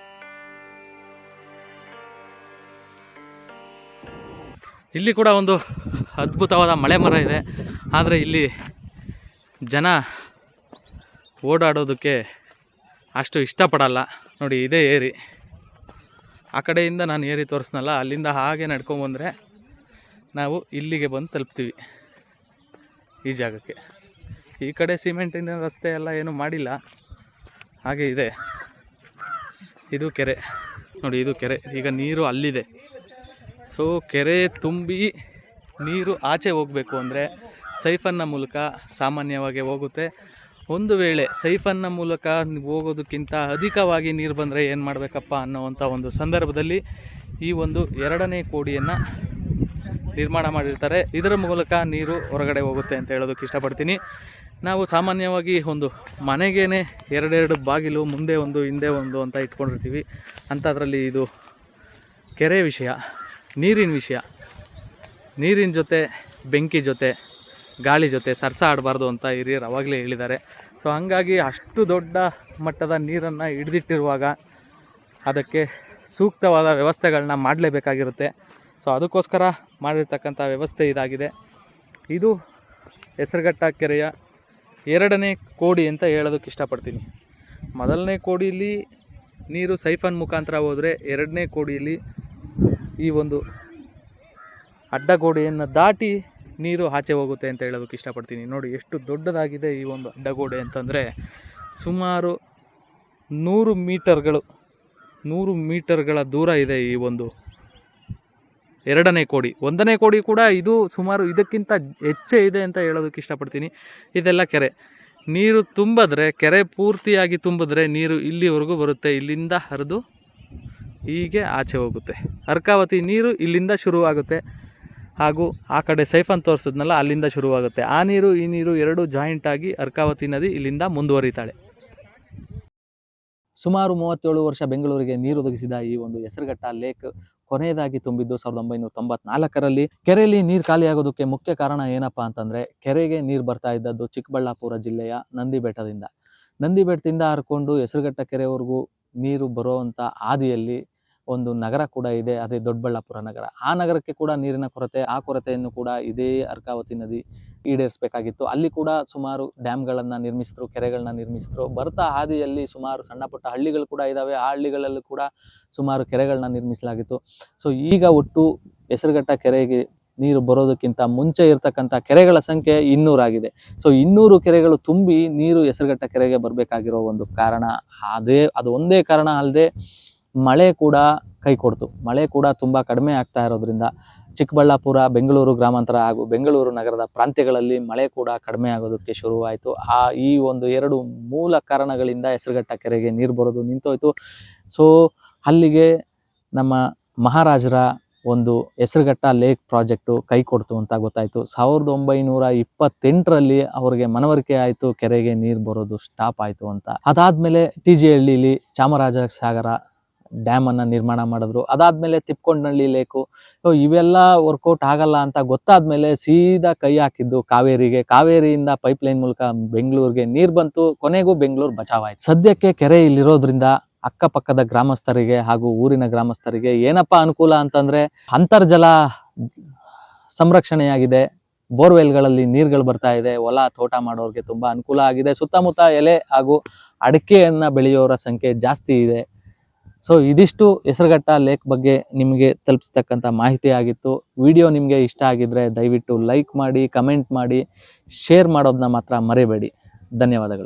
ಇಲ್ಲಿ ಕೂಡ ಒಂದು ಅದ್ಭುತವಾದ ಮಳೆ ಮರ ಇದೆ. ಆದರೆ ಇಲ್ಲಿ ಜನ ಓಡಾಡೋದಕ್ಕೆ ಅಷ್ಟು ಇಷ್ಟಪಡಲ್ಲ. ನೋಡಿ, ಇದೇ ಏರಿ. ಆ ಕಡೆಯಿಂದ ನಾನು ಏರಿ ತೋರಿಸ್ನಲ್ಲ, ಅಲ್ಲಿಂದ ಹಾಗೆ ನಡ್ಕೊಂಬಂದರೆ ನಾವು ಇಲ್ಲಿಗೆ ಬಂದು ತಲುಪ್ತೀವಿ, ಈ ಜಾಗಕ್ಕೆ. ಈ ಕಡೆ ಸಿಮೆಂಟಿನ ರಸ್ತೆ ಎಲ್ಲ ಏನೂ ಮಾಡಿಲ್ಲ, ಹಾಗೆ ಇದೆ. ಇದು ಕೆರೆ. ನೋಡಿ ಇದು ಕೆರೆ. ಈಗ ನೀರು ಅಲ್ಲಿದೆ. ಸೊ ಕೆರೆ ತುಂಬಿ ನೀರು ಆಚೆ ಹೋಗಬೇಕು ಅಂದರೆ ಸೈಫನ್ನ ಮೂಲಕ ಸಾಮಾನ್ಯವಾಗಿ ಹೋಗುತ್ತೆ. ಒಂದು ವೇಳೆ ಸೈಫನ್ನ ಮೂಲಕ ಹೋಗೋದಕ್ಕಿಂತ ಅಧಿಕವಾಗಿ ನೀರು ಬಂದರೆ ಏನು ಮಾಡಬೇಕಪ್ಪ ಅನ್ನೋವಂಥ ಒಂದು ಸಂದರ್ಭದಲ್ಲಿ ಈ ಒಂದು 2ನೇ ಕೋಡಿಯನ್ನು ನಿರ್ಮಾಣ ಮಾಡಿರ್ತಾರೆ. ಇದರ ಮೂಲಕ ನೀರು ಹೊರಗಡೆ ಹೋಗುತ್ತೆ ಅಂತ ಹೇಳೋದಕ್ಕೆ ಇಷ್ಟಪಡ್ತೀನಿ. ನಾವು ಸಾಮಾನ್ಯವಾಗಿ ಒಂದು ಮನೆಗೇ 2 ಬಾಗಿಲು, ಮುಂದೆ ಒಂದು ಹಿಂದೆ ಒಂದು ಅಂತ ಇಟ್ಕೊಂಡಿರ್ತೀವಿ. ಅಂಥದ್ರಲ್ಲಿ ಇದು ಕೆರೆ ವಿಷಯ, ನೀರಿನ ವಿಷಯ. ನೀರಿನ ಜೊತೆ ಬೆಂಕಿ ಜೊತೆ ಗಾಳಿ ಜೊತೆ ಸರ್ಸ ಆಡಬಾರ್ದು ಅಂತ ಹಿರಿಯರು ಅವಾಗಲೇ ಹೇಳಿದ್ದಾರೆ. ಸೊ ಹಂಗಾಗಿ ಅಷ್ಟು ದೊಡ್ಡ ಮಟ್ಟದ ನೀರನ್ನು ಹಿಡಿದಿಟ್ಟಿರುವಾಗ ಅದಕ್ಕೆ ಸೂಕ್ತವಾದ ವ್ಯವಸ್ಥೆಗಳನ್ನ ಮಾಡಲೇಬೇಕಾಗಿರುತ್ತೆ. ಸೊ ಅದಕ್ಕೋಸ್ಕರ ಮಾಡಿರ್ತಕ್ಕಂಥ ವ್ಯವಸ್ಥೆ ಇದಾಗಿದೆ. ಇದು ಹೆಸರುಘಟ್ಟ ಕೆರೆಯ 2ನೇ ಕೋಡಿ ಅಂತ ಹೇಳೋದಕ್ಕೆ ಇಷ್ಟಪಡ್ತೀನಿ. 1ನೇ ಕೋಡಿಯಲ್ಲಿ ನೀರು ಸೈಫನ್ ಮುಖಾಂತರ ಹೋದರೆ 2ನೇ ಕೋಡಿಯಲ್ಲಿ ಈ ಒಂದು ಅಡ್ಡಗೋಡೆಯನ್ನು ದಾಟಿ ನೀರು ಆಚೆ ಹೋಗುತ್ತೆ ಅಂತ ಹೇಳೋದಕ್ಕೆ ಇಷ್ಟಪಡ್ತೀನಿ. ನೋಡಿ ಎಷ್ಟು ದೊಡ್ಡದಾಗಿದೆ ಈ ಒಂದು ಅಡ್ಡಗೋಡೆ ಅಂತಂದರೆ ಸುಮಾರು 100 ಮೀಟರ್ಗಳ ದೂರ ಇದೆ ಈ ಒಂದು 2ನೇ ಕೋಡಿ. 1ನೇ ಕೋಡಿ ಕೂಡ ಇದು ಸುಮಾರು ಇದಕ್ಕಿಂತ ಹೆಚ್ಚೇ ಇದೆ ಅಂತ ಹೇಳೋದಕ್ಕೆ ಇಷ್ಟಪಡ್ತೀನಿ. ಇದೆಲ್ಲ ಕೆರೆ. ನೀರು ತುಂಬಿದ್ರೆ, ಕೆರೆ ಪೂರ್ತಿಯಾಗಿ ತುಂಬಿದ್ರೆ ನೀರು ಇಲ್ಲಿವರೆಗೂ ಬರುತ್ತೆ. ಇಲ್ಲಿಂದ ಹರಿದು ಹೀಗೆ ಆಚೆ ಹೋಗುತ್ತೆ. ಅರ್ಕಾವತಿ ನೀರು ಇಲ್ಲಿಂದ ಶುರುವಾಗುತ್ತೆ, ಹಾಗೂ ಆ ಕಡೆ ಸೈಫನ್ ತೋರಿಸಿದ್ನಲ್ಲ ಅಲ್ಲಿಂದ ಶುರುವಾಗುತ್ತೆ. ಆ ನೀರು ಈ ನೀರು 2 ಜಾಯಿಂಟಾಗಿ ಅರ್ಕಾವತಿ ನದಿ ಇಲ್ಲಿಂದ ಮುಂದುವರಿತಾಳೆ. ಸುಮಾರು 37 ವರ್ಷ ಬೆಂಗಳೂರಿಗೆ ನೀರು ಒದಗಿಸಿದ ಈ ಒಂದು ಹೆಸರುಘಟ್ಟ ಲೇಕ್ ಕೊನೆಯದಾಗಿ ತುಂಬಿದ್ದು 1994ರಲ್ಲಿ. ಕೆರೆಯಲ್ಲಿ ನೀರು ಖಾಲಿಯಾಗೋದಕ್ಕೆ ಮುಖ್ಯ ಕಾರಣ ಏನಪ್ಪ ಅಂತಂದರೆ, ಕೆರೆಗೆ ನೀರು ಬರ್ತಾ ಇದ್ದದ್ದು ಚಿಕ್ಕಬಳ್ಳಾಪುರ ಜಿಲ್ಲೆಯ ನಂದಿ ಬೆಟ್ಟದಿಂದ ಹರ್ಕೊಂಡು ಹೆಸರುಘಟ್ಟ ಕೆರೆವರೆಗೂ ನೀರು ಬರುವಂಥ ಹಾದಿಯಲ್ಲಿ ಒಂದು ನಗರ ಕೂಡ ಇದೆ, ಅದೇ ದೊಡ್ಡಬಳ್ಳಾಪುರ ನಗರ. ಆ ನಗರಕ್ಕೆ ಕೂಡ ನೀರಿನ ಕೊರತೆ. ಆ ಕೊರತೆಯನ್ನು ಕೂಡ ಇದೇ ಅರ್ಕಾವತಿ ನದಿ ಈಡೇರಿಸಬೇಕಾಗಿತ್ತು. ಅಲ್ಲಿ ಕೂಡ ಸುಮಾರು ಡ್ಯಾಮ್ಗಳನ್ನು ನಿರ್ಮಿಸಿದ್ರು, ಕೆರೆಗಳನ್ನ ನಿರ್ಮಿಸಿದ್ರು. ಬರ್ತಾ ಹಾದಿಯಲ್ಲಿ ಸುಮಾರು ಸಣ್ಣ ಪುಟ್ಟ ಹಳ್ಳಿಗಳು ಕೂಡ ಇದ್ದಾವೆ. ಆ ಹಳ್ಳಿಗಳಲ್ಲೂ ಕೂಡ ಸುಮಾರು ಕೆರೆಗಳನ್ನ ನಿರ್ಮಿಸಲಾಗಿತ್ತು. ಸೊ ಈಗ ಒಟ್ಟು ಹೆಸರುಘಟ್ಟ ಕೆರೆಗೆ ನೀರು ಬರೋದಕ್ಕಿಂತ ಮುಂಚೆ ಇರತಕ್ಕಂಥ ಕೆರೆಗಳ ಸಂಖ್ಯೆ 200 ಆಗಿದೆ. ಸೊ 200 ಕೆರೆಗಳು ತುಂಬಿ ನೀರು ಹೆಸರುಘಟ್ಟ ಕೆರೆಗೆ ಬರಬೇಕಾಗಿರೋ ಒಂದು ಕಾರಣ ಅದು ಒಂದೇ ಕಾರಣ ಅಲ್ಲದೆ ಮಳೆ ಕೂಡ ಕೈ ಕೊಡ್ತು. ಮಳೆ ಕೂಡ ತುಂಬ ಕಡಿಮೆ ಆಗ್ತಾ ಇರೋದ್ರಿಂದ ಚಿಕ್ಕಬಳ್ಳಾಪುರ, ಬೆಂಗಳೂರು ಗ್ರಾಮಾಂತರ ಹಾಗೂ ಬೆಂಗಳೂರು ನಗರದ ಪ್ರಾಂತ್ಯಗಳಲ್ಲಿ ಮಳೆ ಕೂಡ ಕಡಿಮೆ ಆಗೋದಕ್ಕೆ ಶುರುವಾಯಿತು. ಈ ಒಂದು 2 ಮೂಲ ಕಾರಣಗಳಿಂದ ಹೆಸರುಘಟ್ಟ ಕೆರೆಗೆ ನೀರು ಬರೋದು ನಿಂತೋಯ್ತು. ಸೊ ಅಲ್ಲಿಗೆ ನಮ್ಮ ಮಹಾರಾಜರ ಒಂದು ಹೆಸರುಘಟ್ಟ ಲೇಕ್ ಪ್ರಾಜೆಕ್ಟು ಕೈ ಕೊಡ್ತು ಅಂತ ಗೊತ್ತಾಯಿತು. 1928ರಲ್ಲಿ ಅವರಿಗೆ ಮನವರಿಕೆ ಆಯಿತು ಕೆರೆಗೆ ನೀರು ಬರೋದು ಸ್ಟಾಪ್ ಆಯಿತು ಅಂತ. ಅದಾದಮೇಲೆ TG ಹಳ್ಳಿಲಿ ಚಾಮರಾಜಸಾಗರ ಡ್ಯಾಮನ್ನು ನಿರ್ಮಾಣ ಮಾಡಿದ್ರು. ಅದಾದಮೇಲೆ ತಿಪ್ಕೊಂಡನಹಳ್ಳಿ ಲೇಕು. ಇವೆಲ್ಲ ವರ್ಕೌಟ್ ಆಗಲ್ಲ ಅಂತ ಗೊತ್ತಾದ್ಮೇಲೆ ಸೀದಾ ಕೈ ಹಾಕಿದ್ದು ಕಾವೇರಿಯಿಂದ ಪೈಪ್ಲೈನ್ ಮೂಲಕ ಬೆಂಗಳೂರಿಗೆ ನೀರು ಬಂತು. ಕೊನೆಗೂ ಬೆಂಗಳೂರು ಬಚಾವಾಯಿತು. ಸದ್ಯಕ್ಕೆ ಕೆರೆ ಇಲ್ಲಿರೋದ್ರಿಂದ ಅಕ್ಕಪಕ್ಕದ ಗ್ರಾಮಸ್ಥರಿಗೆ ಹಾಗೂ ಊರಿನ ಗ್ರಾಮಸ್ಥರಿಗೆ ಏನಪ್ಪ ಅನುಕೂಲ ಅಂತಂದರೆ, ಅಂತರ್ಜಲ ಸಂರಕ್ಷಣೆಯಾಗಿದೆ, ಬೋರ್ವೆಲ್ಗಳಲ್ಲಿ ನೀರುಗಳು ಬರ್ತಾ ಇದೆ, ಹೊಲ ತೋಟ ಮಾಡೋರಿಗೆ ತುಂಬ ಅನುಕೂಲ ಆಗಿದೆ. ಸುತ್ತಮುತ್ತ ಎಲೆ ಹಾಗೂ ಅಡಿಕೆಯನ್ನು ಬೆಳೆಯೋರ ಸಂಖ್ಯೆ ಜಾಸ್ತಿ ಇದೆ. ಸೊ ಇದಿಷ್ಟು ಹೆಸರುಘಟ್ಟ ಲೇಕ್ ಬಗ್ಗೆ ನಿಮಗೆ ತಲುಪಿಸ್ತಕ್ಕಂಥ ಮಾಹಿತಿ ಆಗಿತ್ತು. ವಿಡಿಯೋ ನಿಮಗೆ ಇಷ್ಟ ಆಗಿದ್ರೆ ದಯವಿಟ್ಟು ಲೈಕ್ ಮಾಡಿ, ಕಮೆಂಟ್ ಮಾಡಿ, ಶೇರ್ ಮಾಡೋದನ್ನ ಮಾತ್ರ ಮರಿಬೇಡಿ. ಧನ್ಯವಾದಗಳು.